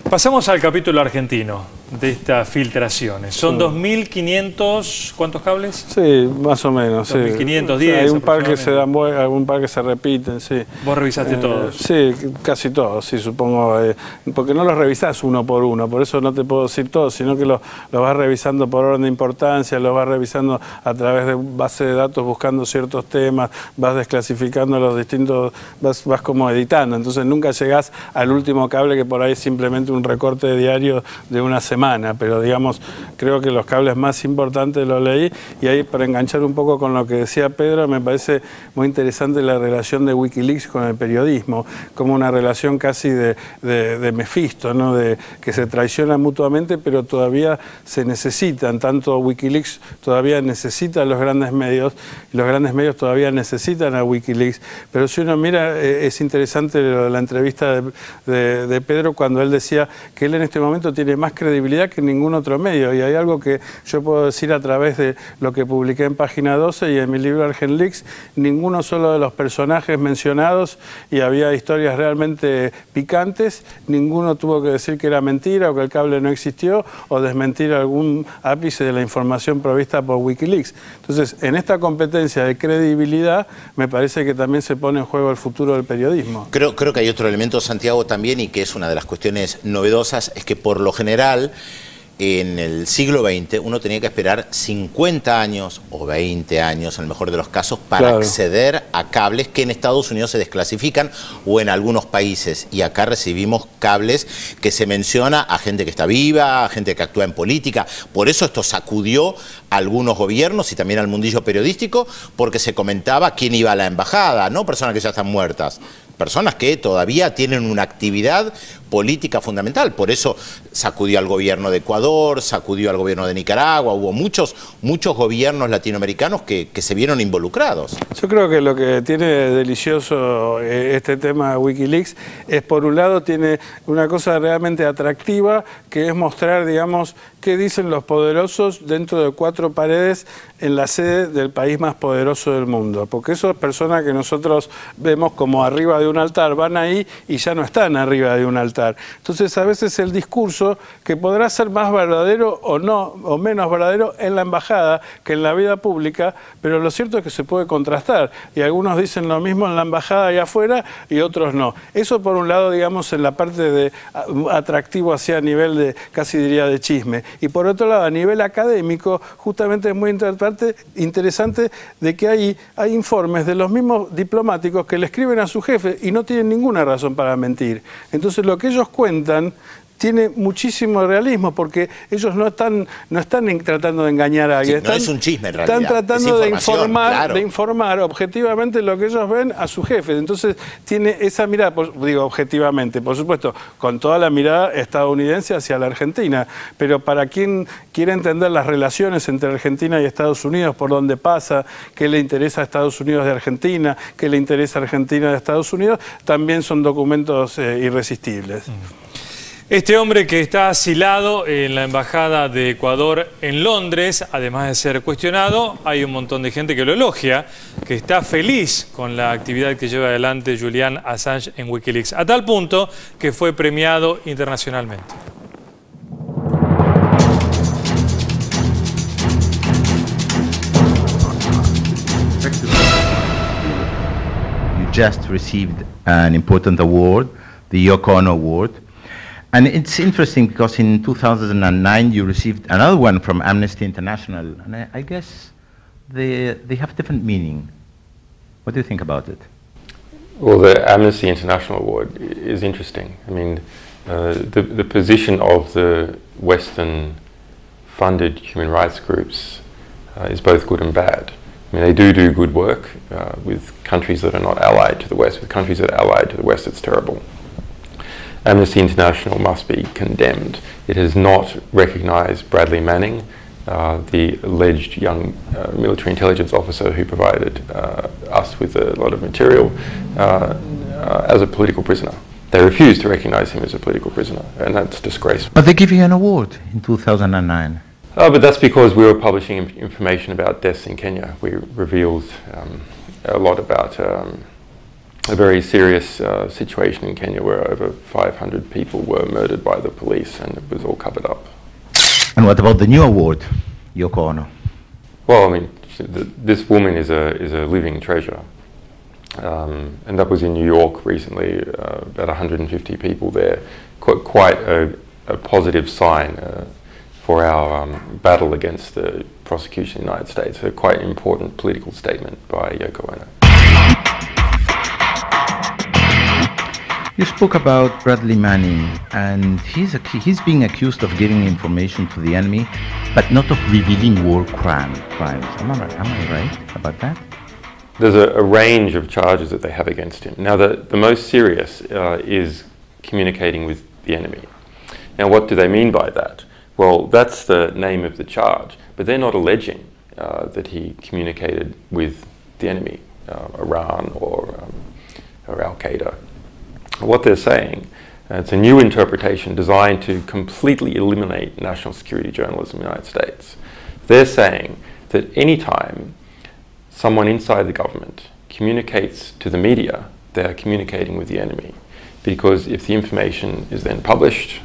Pasamos al capítulo argentino de estas filtraciones. Son 2.500, ¿cuántos cables? Sí, más o menos. 2.510. Sí, hay un par que se dan vuelta, algún par que se repiten, sí. ¿Vos revisaste todos? Sí, casi todos, sí, supongo. Porque no los revisás uno por uno, por eso no te puedo decir todos, sino que los vas revisando por orden de importancia, los vas revisando a través de base de datos, buscando ciertos temas, vas desclasificando los distintos, vas como editando. Entonces nunca llegás al último cable, que por ahí es simplemente un recorte diario de una semana. Pero digamos, creo que los cables más importantes los leí, y ahí, para enganchar un poco con lo que decía Pedro, me parece muy interesante la relación de Wikileaks con el periodismo, como una relación casi de Mefisto, ¿no? De que se traicionan mutuamente, pero todavía se necesitan. Tanto Wikileaks todavía necesita a los grandes medios, y los grandes medios todavía necesitan a Wikileaks. Pero si uno mira, es interesante la entrevista de Pedro, cuando él decía que él en este momento tiene más credibilidad que ningún otro medio, y hay algo que yo puedo decir a través de lo que publiqué en Página 12 y en mi libro Argenleaks: ninguno solo de los personajes mencionados, y había historias realmente picantes, ninguno tuvo que decir que era mentira o que el cable no existió, o desmentir algún ápice de la información provista por Wikileaks. Entonces, en esta competencia de credibilidad, me parece que también se pone en juego el futuro del periodismo. Creo que hay otro elemento, Santiago, también, y que es una de las cuestiones novedosas, es que por lo general en el siglo XX uno tenía que esperar 50 años o 20 años, en el mejor de los casos, para acceder a cables que en Estados Unidos se desclasifican, o en algunos países. Y acá recibimos cables que se menciona a gente que está viva, a gente que actúa en política. Por eso esto sacudió a algunos gobiernos y también al mundillo periodístico, porque se comentaba quién iba a la embajada, no personas que ya están muertas, personas que todavía tienen una actividad política fundamental. Por eso sacudió al gobierno de Ecuador, sacudió al gobierno de Nicaragua. Hubo muchos gobiernos latinoamericanos que se vieron involucrados. Yo creo que lo que tiene delicioso este tema de Wikileaks es, por un lado, tiene una cosa realmente atractiva, que es mostrar, digamos, qué dicen los poderosos dentro de 4 paredes en la sede del país más poderoso del mundo. Porque esas personas que nosotros vemos como arriba de un altar van ahí y ya no están arriba de un altar. Entonces, a veces el discurso, que podrá ser más verdadero o no, o menos verdadero en la embajada que en la vida pública, pero lo cierto es que se puede contrastar. Y algunos dicen lo mismo en la embajada y afuera, y otros no. Eso, por un lado, digamos, en la parte de atractivo, hacia nivel de, casi diría, de chisme. Y por otro lado, a nivel académico, justamente es muy interesante de que hay informes de los mismos diplomáticos que le escriben a su jefe y no tienen ninguna razón para mentir. Entonces, lo que ellos cuentan tiene muchísimo realismo, porque ellos no están tratando de engañar a alguien. Sí, no es un chisme en realidad. Están tratando de claro, informar objetivamente lo que ellos ven a su jefe. Entonces tiene esa mirada, digo objetivamente, por supuesto, con toda la mirada estadounidense hacia la Argentina, pero para quien quiere entender las relaciones entre Argentina y Estados Unidos, por dónde pasa, qué le interesa a Estados Unidos de Argentina, qué le interesa a Argentina de Estados Unidos, también son documentos irresistibles. Este hombre que está asilado en la Embajada de Ecuador en Londres, además de ser cuestionado, hay un montón de gente que lo elogia, que está feliz con la actividad que lleva adelante Julian Assange en Wikileaks, a tal punto que fue premiado internacionalmente. just received an important award, the Yoko Ono Award. And it's interesting because in 2009 you received another one from Amnesty International, and I guess they have different meaning. What do you think about it? Well, the Amnesty International Award is interesting. I mean, the position of the Western-funded human rights groups is both good and bad. I mean, they do good work with countries that are not allied to the West. With countries that are allied to the West, it's terrible. Amnesty International must be condemned. It has not recognized Bradley Manning, the alleged young military intelligence officer who provided us with a lot of material, as a political prisoner. They refused to recognize him as a political prisoner, and that's disgraceful. But they give you an award in 2009. But that's because we were publishing information about deaths in Kenya. We revealed a lot about a very serious situation in Kenya where over 500 people were murdered by the police, and it was all covered up. And what about the new award, Yoko Ono? Well, I mean, this woman is a living treasure. And that was in New York recently, about 150 people there. Quite a positive sign for our battle against the prosecution in the United States. A quite important political statement by Yoko Ono. You spoke about Bradley Manning, and he's being accused of giving information to the enemy, but not of revealing war crimes. Am I right about that? There's a range of charges that they have against him. Now, the most serious is communicating with the enemy. Now, what do they mean by that? Well, that's the name of the charge, but they're not alleging that he communicated with the enemy, Iran or Al-Qaeda. What they're saying, it's a new interpretation designed to completely eliminate national security journalism in the United States. They're saying that any time someone inside the government communicates to the media, they're communicating with the enemy. Because if the information is then published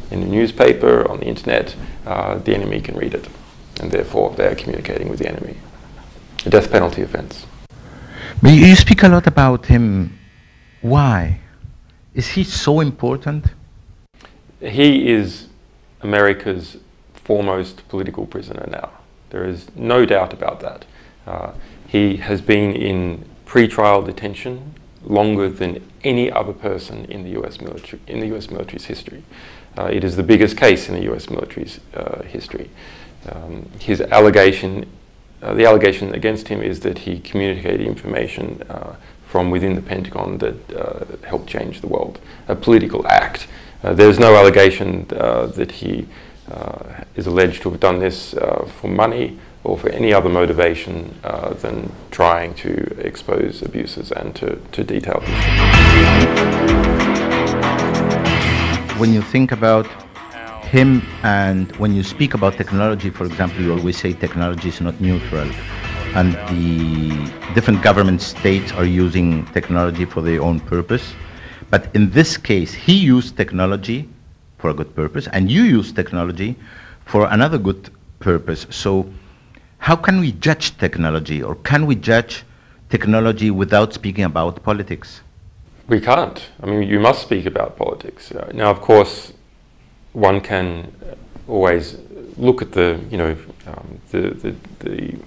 in a newspaper, on the internet, the enemy can read it. And therefore, they're communicating with the enemy. A death penalty offense. But you speak a lot about him. Why? Is he so important? He is America's foremost political prisoner now. There is no doubt about that. He has been in pre-trial detention longer than any other person in the U.S. military's history. It is the biggest case in the U.S. military's history. His allegation, the allegation against him is that he communicated information from within the Pentagon that helped change the world, a political act. There's no allegation that he is alleged to have done this for money or for any other motivation than trying to expose abuses and to detail them. When you think about him and when you speak about technology, for example, you always say technology is not neutral. And the different government states are using technology for their own purpose. But in this case, he used technology for a good purpose, and you use technology for another good purpose. So how can we judge technology, or can we judge technology without speaking about politics? We can't. I mean, you must speak about politics. Now, of course, one can always look at the, the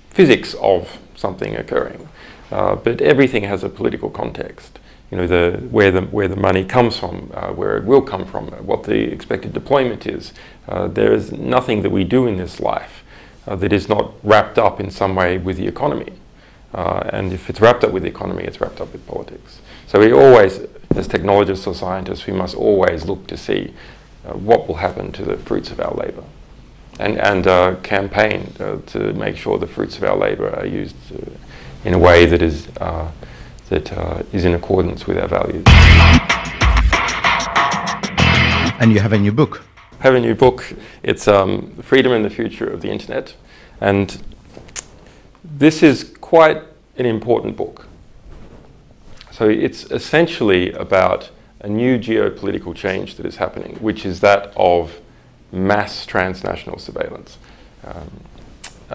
physics of something occurring, but everything has a political context. You know, where the money comes from, where it will come from, what the expected deployment is. There is nothing that we do in this life that is not wrapped up in some way with the economy. And if it's wrapped up with the economy, it's wrapped up with politics. So we always, as technologists or scientists, we must always look to see what will happen to the fruits of our labor. And campaign to make sure the fruits of our labor are used in a way that is in accordance with our values. And you have a new book. I have a new book. It's Freedom and the Future of the Internet. And this is quite an important book. So it's essentially about a new geopolitical change that is happening, which is that of mass transnational surveillance.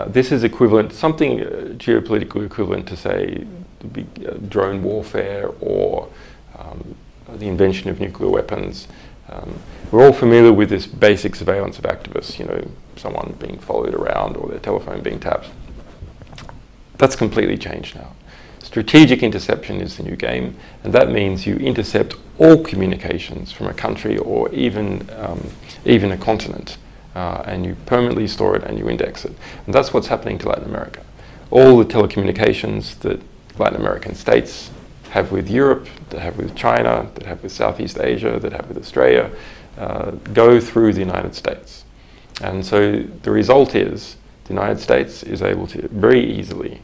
this is equivalent, something geopolitical equivalent to, say, drone warfare or the invention of nuclear weapons. We're all familiar with this basic surveillance of activists, you know, someone being followed around or their telephone being tapped. That's completely changed now. Strategic interception is the new game, and that means you intercept all communications from a country or even a continent, and you permanently store it and you index it. And that's what's happening to Latin America. All the telecommunications that Latin American states have with Europe, that have with China, that have with Southeast Asia, that have with Australia, go through the United States. And so the result is the United States is able to very easily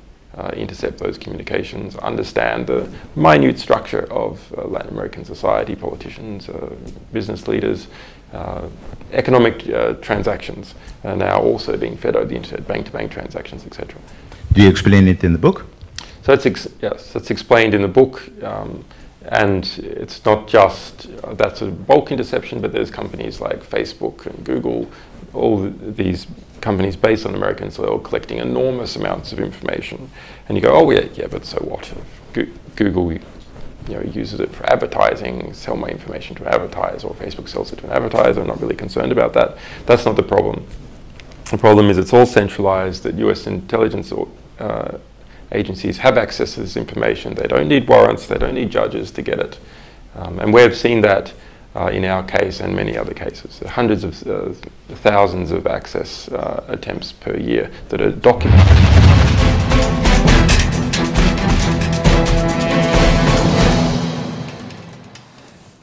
intercept those communications, understand the minute structure of Latin American society, politicians, business leaders, economic transactions are now also being fed over the internet, bank-to-bank transactions, etc. Do you explain it in the book? So yes, that's explained in the book, and it's not just that's a bulk interception, but there's companies like Facebook and Google, all these companies based on American soil collecting enormous amounts of information, and you go, oh yeah, but so what? Google, you know, uses it for advertising, sell my information to advertise, or Facebook sells it to an advertiser. I'm not really concerned about that. That's not the problem. The problem is it's all centralized, that US intelligence agencies have access to this information. They don't need warrants, they don't need judges to get it. And we've seen that in our case and many other cases. Hundreds of thousands of access attempts per year that are documented.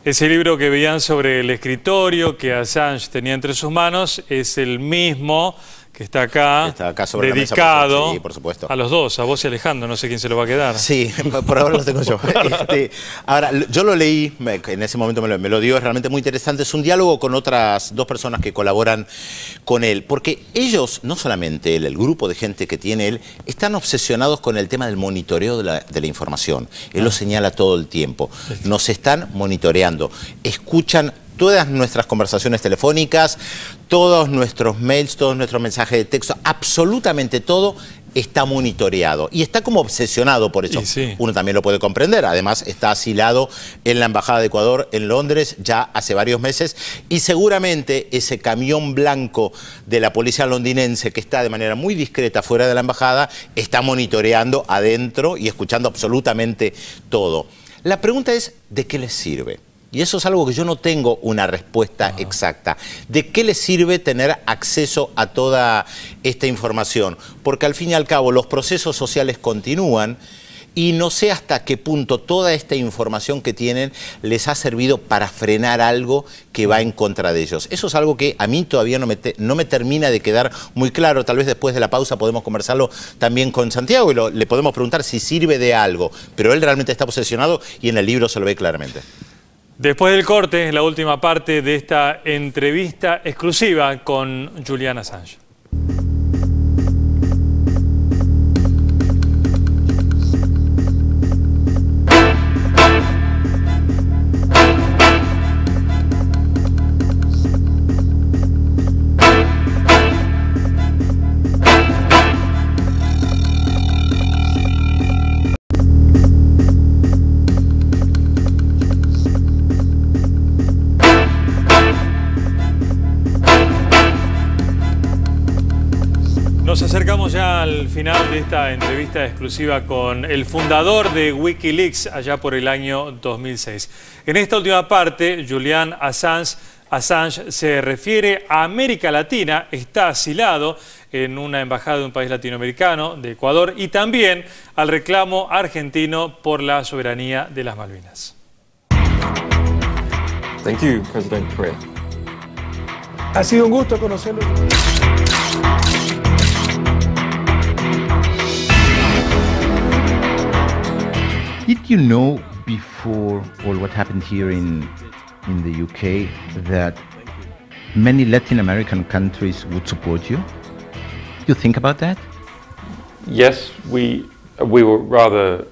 Ese libro que veían sobre el escritorio que Assange tenía entre sus manos es el mismo que está acá sobre dedicado la mesa, sí, por supuesto. A los dos, a vos y Alejandro. No sé quién se lo va a quedar. Sí, por ahora lo tengo yo. Ahora, yo lo leí, en ese momento me lo dio, es realmente muy interesante. Es un diálogo con otras dos personas que colaboran con él, porque ellos, no solamente él, el grupo de gente que tiene él, están obsesionados con el tema del monitoreo de la información. Él lo señala todo el tiempo. Nos están monitoreando, escuchan todas nuestras conversaciones telefónicas, todos nuestros mails, todos nuestros mensajes de texto, absolutamente todo está monitoreado y está como obsesionado por eso. Sí. Uno también lo puede comprender. Además está asilado en la Embajada de Ecuador en Londres ya hace varios meses y seguramente ese camión blanco de la policía londinense que está de manera muy discreta fuera de la embajada está monitoreando adentro y escuchando absolutamente todo. La pregunta es, ¿de qué les sirve? Y eso es algo que yo no tengo una respuesta exacta. ¿De qué les sirve tener acceso a toda esta información? Porque al fin y al cabo los procesos sociales continúan y no sé hasta qué punto toda esta información que tienen les ha servido para frenar algo que va en contra de ellos. Eso es algo que a mí todavía no me termina de quedar muy claro. Tal vez después de la pausa podemos conversarlo también con Santiago y le podemos preguntar si sirve de algo. Pero él realmente está obsesionado y en el libro se lo ve claramente. Después del corte, en la última parte de esta entrevista exclusiva con Julian Assange. Nos acercamos ya al final de esta entrevista exclusiva con el fundador de Wikileaks allá por el año 2006. En esta última parte, Julian Assange se refiere a América Latina, está asilado en una embajada de un país latinoamericano, de Ecuador, y también al reclamo argentino por la soberanía de las Malvinas. Thank you, President Correa. Ha sido un gusto conocerlo. Did you know before all what happened here in the UK that many Latin American countries would support you? Do you think about that? Yes, we were rather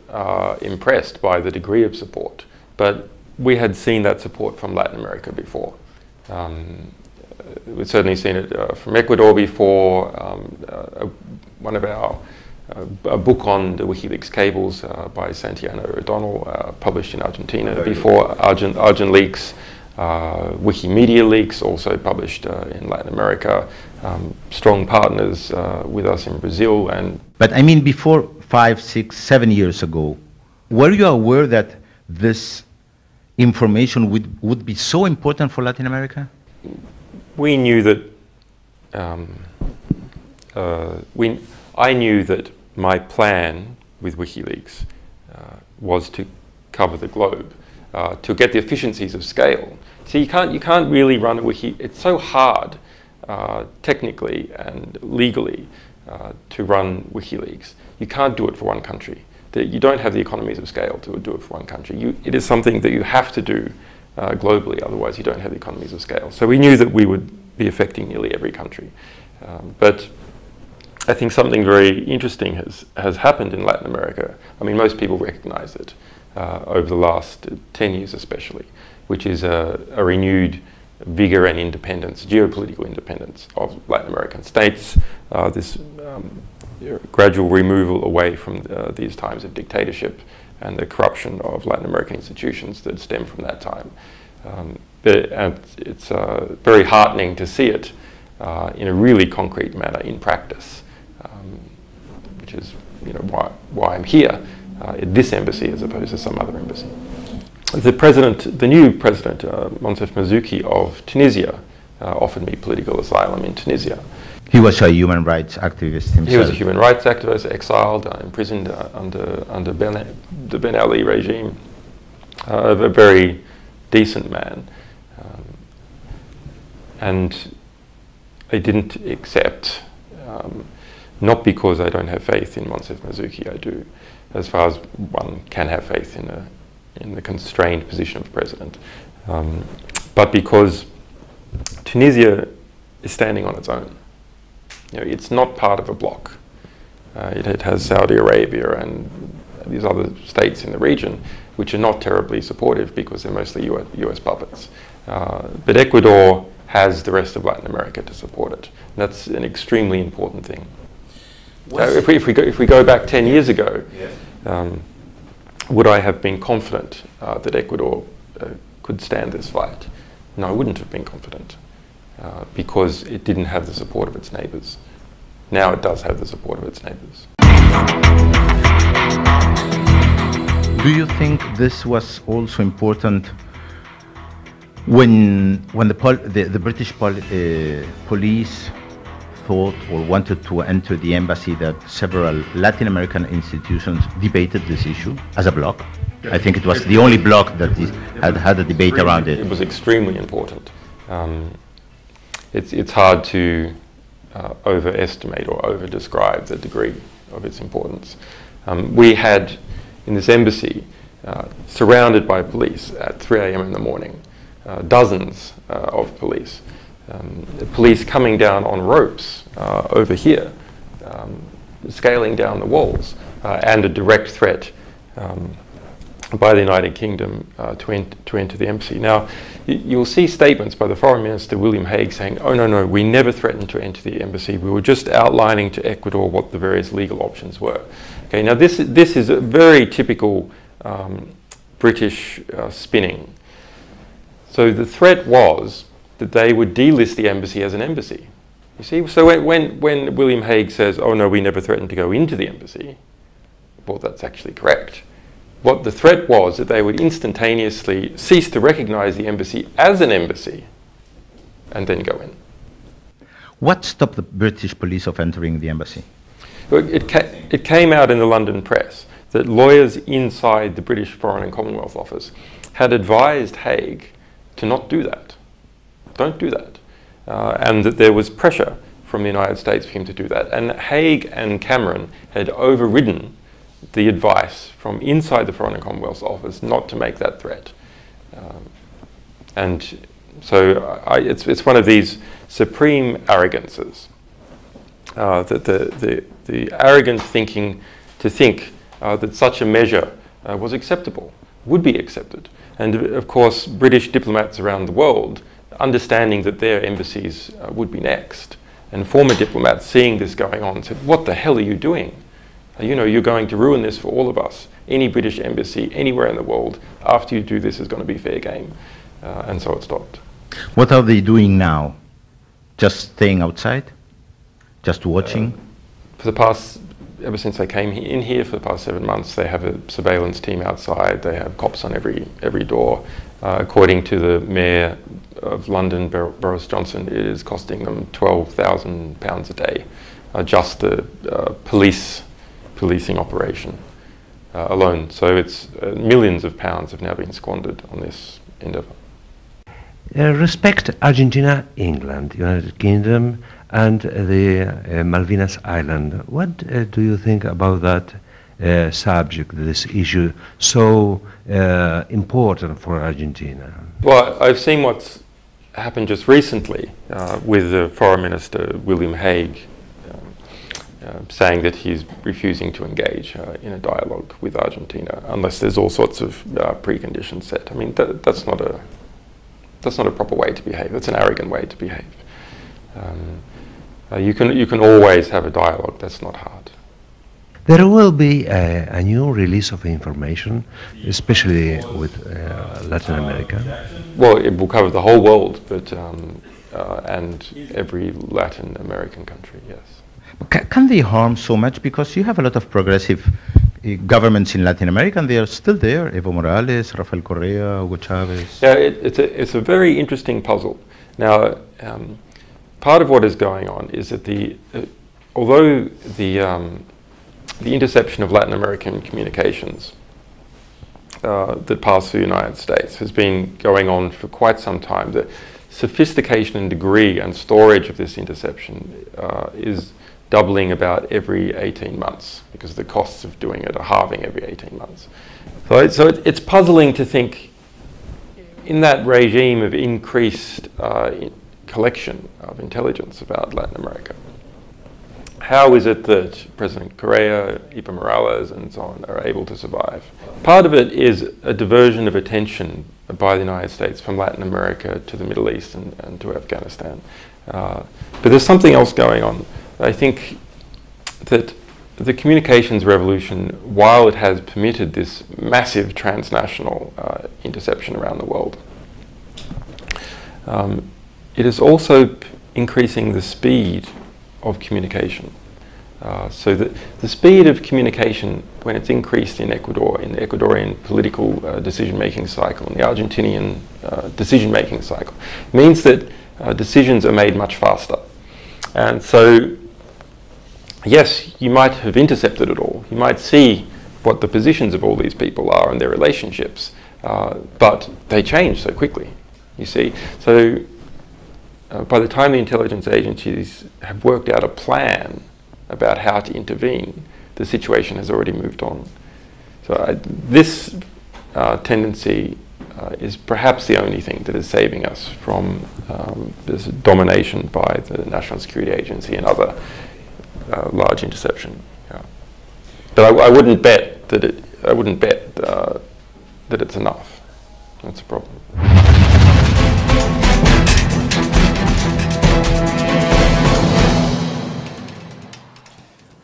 impressed by the degree of support, but we had seen that support from Latin America before. We've certainly seen it from Ecuador before. one of our a book on the WikiLeaks cables by Santiago O'Donnell, published in Argentina before ArgentLeaks. Wikimedia Leaks, also published in Latin America. Strong partners with us in Brazil. But I mean, before 5, 6, 7 years ago, were you aware that this information would be so important for Latin America? We knew that, I knew that my plan with WikiLeaks was to cover the globe, to get the efficiencies of scale. So you can't really run a wiki. It's so hard technically and legally to run WikiLeaks. You can't do it for one country. You don't have the economies of scale to do it for one country. It is something that you have to do globally, otherwise you don't have the economies of scale. So we knew that we would be affecting nearly every country. But I think something very interesting has happened in Latin America. I mean, most people recognize it over the last 10 years especially, which is a renewed vigor and independence, geopolitical independence of Latin American states, this gradual removal away from these times of dictatorship and the corruption of Latin American institutions that stem from that time. But it's very heartening to see it in a really concrete manner in practice, which is why I'm here at this embassy as opposed to some other embassy. The new president, Monsef Marzouki of Tunisia, offered me political asylum in Tunisia. He was a human rights activist himself. He was a human rights activist, exiled, imprisoned under the Ben Ali regime. A very decent man. And I didn't accept, not because I don't have faith in Monsef Marzouki, I do, as far as one can have faith in the constrained position of president, but because Tunisia is standing on its own. It's not part of a bloc. It has Saudi Arabia and these other states in the region which are not terribly supportive because they're mostly US puppets. But Ecuador has the rest of Latin America to support it. And that's an extremely important thing. If we go back 10 years ago, would I have been confident that Ecuador could stand this fight? No, I wouldn't have been confident because it didn't have the support of its neighbors. Now it does have the support of its neighbors. Do you think this was also important when the British police thought or wanted to enter the embassy, that several Latin American institutions debated this issue as a bloc? I think it was the only bloc that had a debate around it. It was extremely important. It's hard to overestimate or over-describe the degree of its importance. We had, in this embassy, surrounded by police at 3 a.m. in the morning, dozens of police. Police coming down on ropes over here, scaling down the walls, and a direct threat by the United Kingdom to enter the embassy. Now, you'll see statements by the Foreign Minister William Hague saying, oh no, we never threatened to enter the embassy. We were just outlining to Ecuador what the various legal options were. Okay, now this is a very typical British spinning. So the threat was that they would delist the embassy as an embassy. You see, so when William Hague says, oh no, we never threatened to go into the embassy, well, that's actually correct. What the threat was that they would instantaneously cease to recognize the embassy as an embassy and then go in. What stopped the British police of entering the embassy? Well, it came out in the London press that lawyers inside the British Foreign and Commonwealth Office had advised Hague to not do that. Don't do that. And that there was pressure from the United States for him to do that. And Hague and Cameron had overridden the advice from inside the Foreign and Commonwealth Office not to make that threat. And so it's one of these supreme arrogances, that the arrogant thinking to think that such a measure was acceptable, would be accepted. And of course, British diplomats around the world, understanding that their embassies would be next, And former diplomats seeing this going on said, what the hell are you doing? You know, you're going to ruin this for all of us. Any British embassy anywhere in the world, after you do this, is going to be fair game. And so it stopped. What are they doing now? Just staying outside? Just watching? For the past, ever since they came in here for the past 7 months, they have a surveillance team outside. They have cops on every door. According to the Mayor of London, Boris Johnson, it is costing them £12,000 a day. Just the policing operation alone. So it's millions of pounds have now been squandered on this endeavour. Respect Argentina, England, United Kingdom, and the Malvinas Island. What do you think about that subject, this issue, so important for Argentina? Well, I've seen what's happened just recently with the Foreign Minister, William Hague, saying that he's refusing to engage in a dialogue with Argentina unless there's all sorts of preconditions set. I mean, that's not a proper way to behave. That's an arrogant way to behave. You can always have a dialogue. That's not hard. There will be a new release of information, especially with Latin America. Well, it will cover the whole world, but and every Latin American country, yes. Can they harm so much? Because you have a lot of progressive governments in Latin America, and they are still there. Evo Morales, Rafael Correa, Hugo Chavez. Yeah, it's a very interesting puzzle. Now, part of what is going on is that although the interception of Latin American communications that pass through the United States has been going on for quite some time, the sophistication and degree and storage of this interception is doubling about every 18 months because the costs of doing it are halving every 18 months. So it's puzzling to think in that regime of increased collection of intelligence about Latin America. How is it that President Correa, Evo Morales and so on are able to survive? Part of it is a diversion of attention by the United States from Latin America to the Middle East and to Afghanistan. But there's something else going on. I think that the communications revolution, while it has permitted this massive transnational interception around the world, it is also increasing the speed of communication. So the speed of communication, when it's increased in Ecuador, in the Ecuadorian political decision-making cycle, and the Argentinian decision-making cycle, means that decisions are made much faster. And so, yes, you might have intercepted it all. You might see what the positions of all these people are and their relationships, but they change so quickly, you see. So by the time the intelligence agencies have worked out a plan about how to intervene, the situation has already moved on. So this tendency is perhaps the only thing that is saving us from this domination by the National Security Agency and other large interception. Yeah. But I wouldn't bet that that it's enough. That's a problem.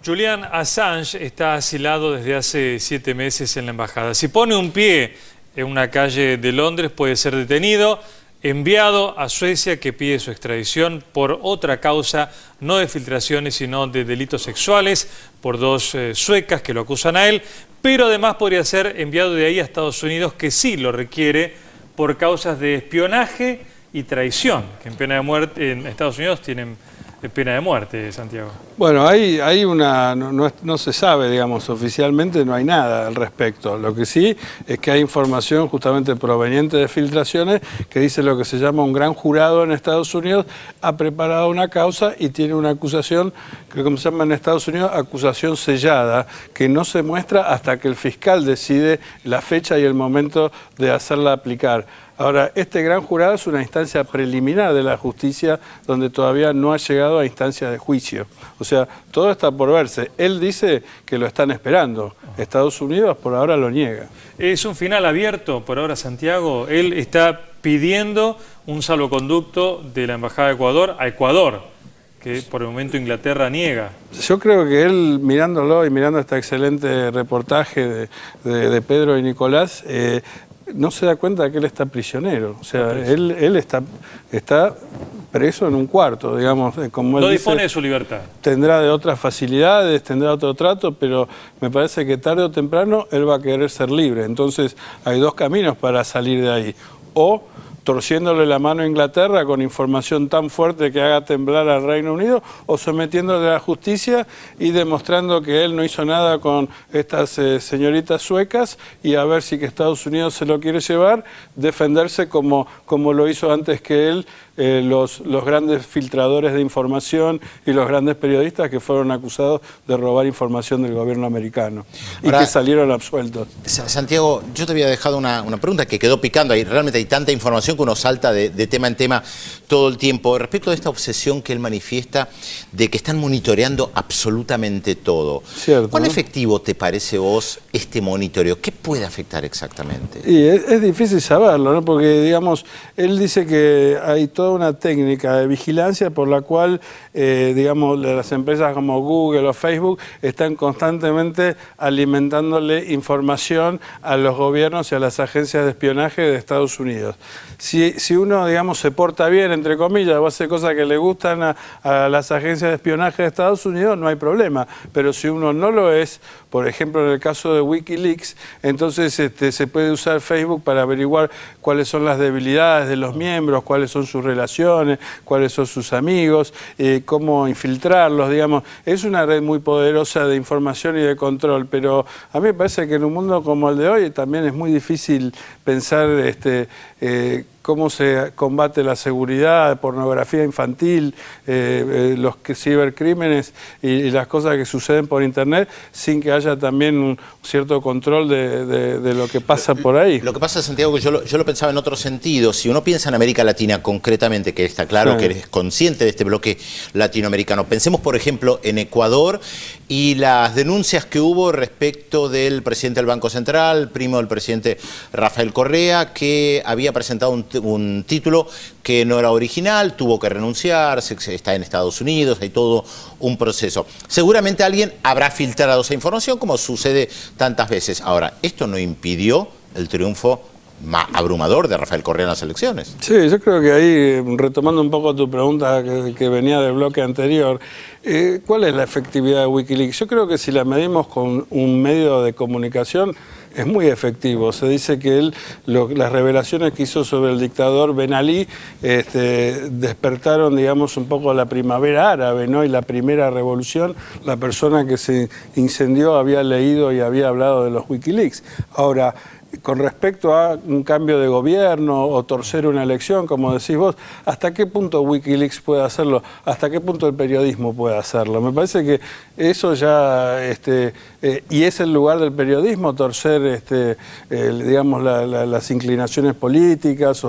Julian Assange está asilado desde hace 7 meses en la embajada. Si pone un pie en una calle de Londres puede ser detenido, enviado a Suecia, que pide su extradición por otra causa, no de filtraciones sino de delitos sexuales, por 2 suecas que lo acusan a él, pero además podría ser enviado de ahí a Estados Unidos, que sí lo requiere por causas de espionaje y traición, que en pena de muerte en Estados Unidos tienen pena de muerte, Santiago. Bueno, hay una, no se sabe, digamos, oficialmente no hay nada al respecto. Lo que sí es que hay información justamente proveniente de filtraciones que dice lo que se llama un gran jurado en Estados Unidos ha preparado una causa y tiene una acusación, que como se llama en Estados Unidos, acusación sellada, que no se muestra hasta que el fiscal decide la fecha y el momento de hacerla aplicar. Ahora, este gran jurado es una instancia preliminar de la justicia donde todavía no ha llegado a instancia de juicio. O sea, todo está por verse. Él dice que lo están esperando. Estados Unidos por ahora lo niega. Es un final abierto por ahora, Santiago. Él está pidiendo un salvoconducto de la Embajada de Ecuador a Ecuador, que por el momento Inglaterra niega. Yo creo que él, mirándolo y mirando este excelente reportaje de Pedro y Nicolás, no se da cuenta de que él está prisionero. O sea, él está preso en un cuarto, digamos. Como él no dice, dispone de su libertad. Tendrá de otras facilidades, tendrá otro trato, pero me parece que tarde o temprano él va a querer ser libre. Entonces hay dos caminos para salir de ahí. O torciéndole la mano a Inglaterra con información tan fuerte que haga temblar al Reino Unido, o sometiéndole a la justicia y demostrando que él no hizo nada con estas señoritas suecas, y a ver si que Estados Unidos se lo quiere llevar, defenderse como lo hizo antes que él los grandes filtradores de información y los grandes periodistas que fueron acusados de robar información del gobierno americano y que salieron absueltos. Santiago, yo te había dejado una pregunta que quedó picando ahí. Realmente hay tanta información que uno salta de tema en tema todo el tiempo. Respecto de esta obsesión que él manifiesta de que están monitoreando absolutamente todo. Cierto, ¿Cuán ¿no? efectivo te parece vos este monitoreo? ¿Qué puede afectar exactamente? Y es difícil saberlo, ¿no? Porque, digamos, él dice que hay toda una técnica de vigilancia por la cual, digamos, las empresas como Google o Facebook están constantemente alimentándole información a los gobiernos y a las agencias de espionaje de Estados Unidos. Si uno, digamos, se porta bien, entre comillas, o hace cosas que le gustan a las agencias de espionaje de Estados Unidos, no hay problema. Pero si uno no lo es, por ejemplo, en el caso de Wikileaks, entonces se puede usar Facebook para averiguar cuáles son las debilidades de los miembros, cuáles son sus relaciones, cuáles son sus amigos, cómo infiltrarlos, digamos. Es una red muy poderosa de información y de control, pero a mí me parece que en un mundo como el de hoy también es muy difícil pensar cómo se combate la seguridad, pornografía infantil, los cibercrímenes y las cosas que suceden por Internet, sin que haya también un cierto control de lo que pasa por ahí. Lo que pasa, Santiago, que yo lo pensaba en otro sentido. Si uno piensa en América Latina concretamente, que está claro que eres consciente de este bloque latinoamericano, pensemos, por ejemplo, en Ecuador y las denuncias que hubo respecto del presidente del Banco Central, primo del presidente Rafael Correa, que había presentado un título que no era original, tuvo que renunciar, está en Estados Unidos, hay todo un proceso. Seguramente alguien habrá filtrado esa información, como sucede tantas veces. Ahora, esto no impidió el triunfo abrumador de Rafael Correa en las elecciones. Sí, yo creo que ahí, retomando un poco tu pregunta que venía del bloque anterior, ¿cuál es la efectividad de Wikileaks? Yo creo que si la medimos con un medio de comunicación, es muy efectivo. Se dice que las revelaciones que hizo sobre el dictador Ben Ali despertaron, digamos, un poco la primavera árabe, ¿no? Y la primera revolución. La persona que se incendió había leído y había hablado de los Wikileaks. Ahora, con respecto a un cambio de gobierno o torcer una elección, como decís vos, ¿hasta qué punto Wikileaks puede hacerlo? ¿Hasta qué punto el periodismo puede hacerlo? Me parece que eso ya, y es el lugar del periodismo, torcer, digamos, las inclinaciones políticas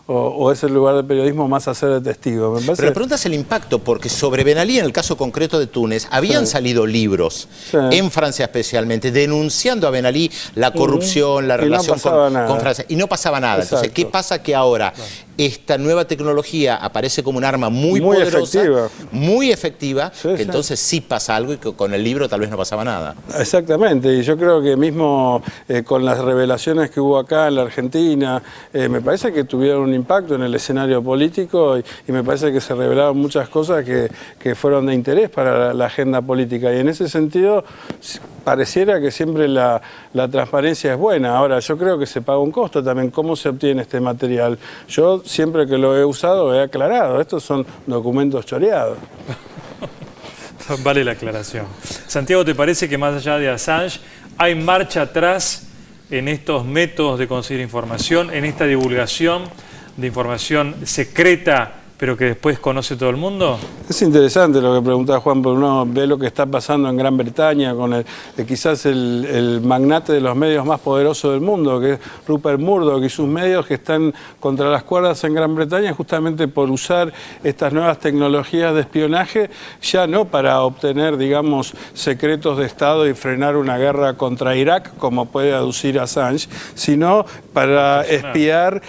o es el lugar del periodismo más hacer de testigo. Me parece... Pero la pregunta es el impacto, porque sobre Ben Ali, en el caso concreto de Túnez, habían salido libros, en Francia especialmente, denunciando a Ben Ali la corrupción, la relación con Francia, y no pasaba nada. Exacto. Entonces, ¿qué pasa que ahora esta nueva tecnología aparece como un arma muy poderosa, muy efectiva, que entonces sí pasa algo y que con el libro tal vez no pasaba nada? Exactamente, y yo creo que mismo con las revelaciones que hubo acá en la Argentina, me parece que tuvieron un impacto en el escenario político y me parece que se revelaron muchas cosas que fueron de interés para la agenda política, y en ese sentido pareciera que siempre la transparencia es buena. Ahora, yo creo que se paga un costo también. ¿Cómo se obtiene este material? Yo siempre que lo he usado he aclarado, estos son documentos choreados. Vale la aclaración. Santiago, ¿te parece que más allá de Assange hay marcha atrás en estos métodos de conseguir información, en esta divulgación de información secreta, pero que después conoce todo el mundo? Es interesante lo que preguntaba Juan, porque uno ve lo que está pasando en Gran Bretaña con quizás el magnate de los medios más poderosos del mundo, que es Rupert Murdoch, y sus medios que están contra las cuerdas en Gran Bretaña justamente por usar estas nuevas tecnologías de espionaje, ya no para obtener, digamos, secretos de Estado y frenar una guerra contra Irak, como puede aducir Assange, sino para espiar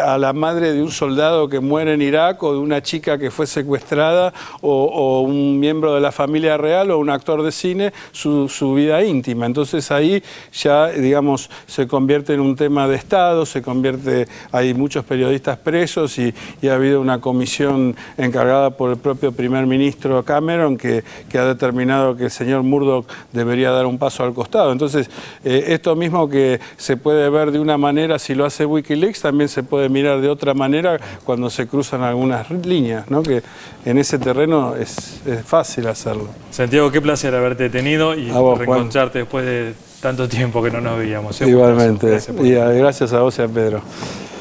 a la madre de un soldado que muere en Irak, hijo de una chica que fue secuestrada o un miembro de la familia real o un actor de cine su vida íntima. Entonces ahí ya, digamos, se convierte en un tema de Estado, hay muchos periodistas presos y ha habido una comisión encargada por el propio primer ministro Cameron que ha determinado que el señor Murdoch debería dar un paso al costado. Entonces, esto mismo que se puede ver de una manera si lo hace Wikileaks, también se puede mirar de otra manera cuando se cruzan algunas líneas, ¿no? Que en ese terreno es fácil hacerlo. Santiago, qué placer haberte tenido y vos, reencontrarte después de tanto tiempo que no nos veíamos. Igualmente. Gracias a vos y a Pedro.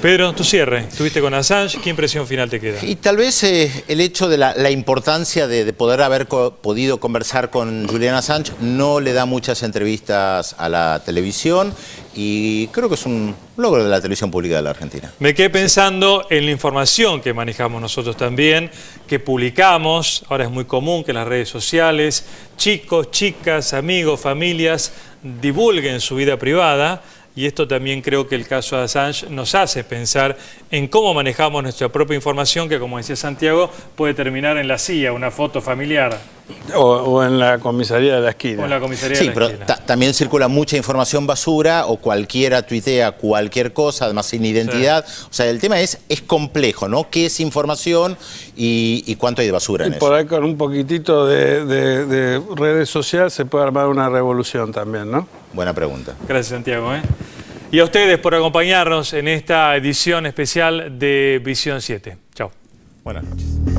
Pedro, tu cierre. Estuviste con Assange, ¿qué impresión final te queda? Y tal vez el hecho de la importancia de poder haber podido conversar con Julian Assange no le da muchas entrevistas a la televisión y creo que es un logro de la televisión pública de la Argentina. Me quedé pensando en la información que manejamos nosotros también, que publicamos, ahora es muy común que en las redes sociales chicos, chicas, amigos, familias divulguen su vida privada. Y esto también creo que el caso de Assange nos hace pensar en cómo manejamos nuestra propia información, que como decía Santiago, puede terminar en la CIA, una foto familiar. O en la comisaría de la esquina. O en la comisaría sí, de la pero esquina. También circula mucha información basura o cualquiera tuitea cualquier cosa, además sin identidad. Sí. O sea, el tema es complejo, ¿no? ¿Qué es información y cuánto hay de basura en eso? Por ahí con un poquitito de redes sociales se puede armar una revolución también, ¿no? Buena pregunta. Gracias, Santiago. Y a ustedes por acompañarnos en esta edición especial de Visión 7. Chao. Buenas noches.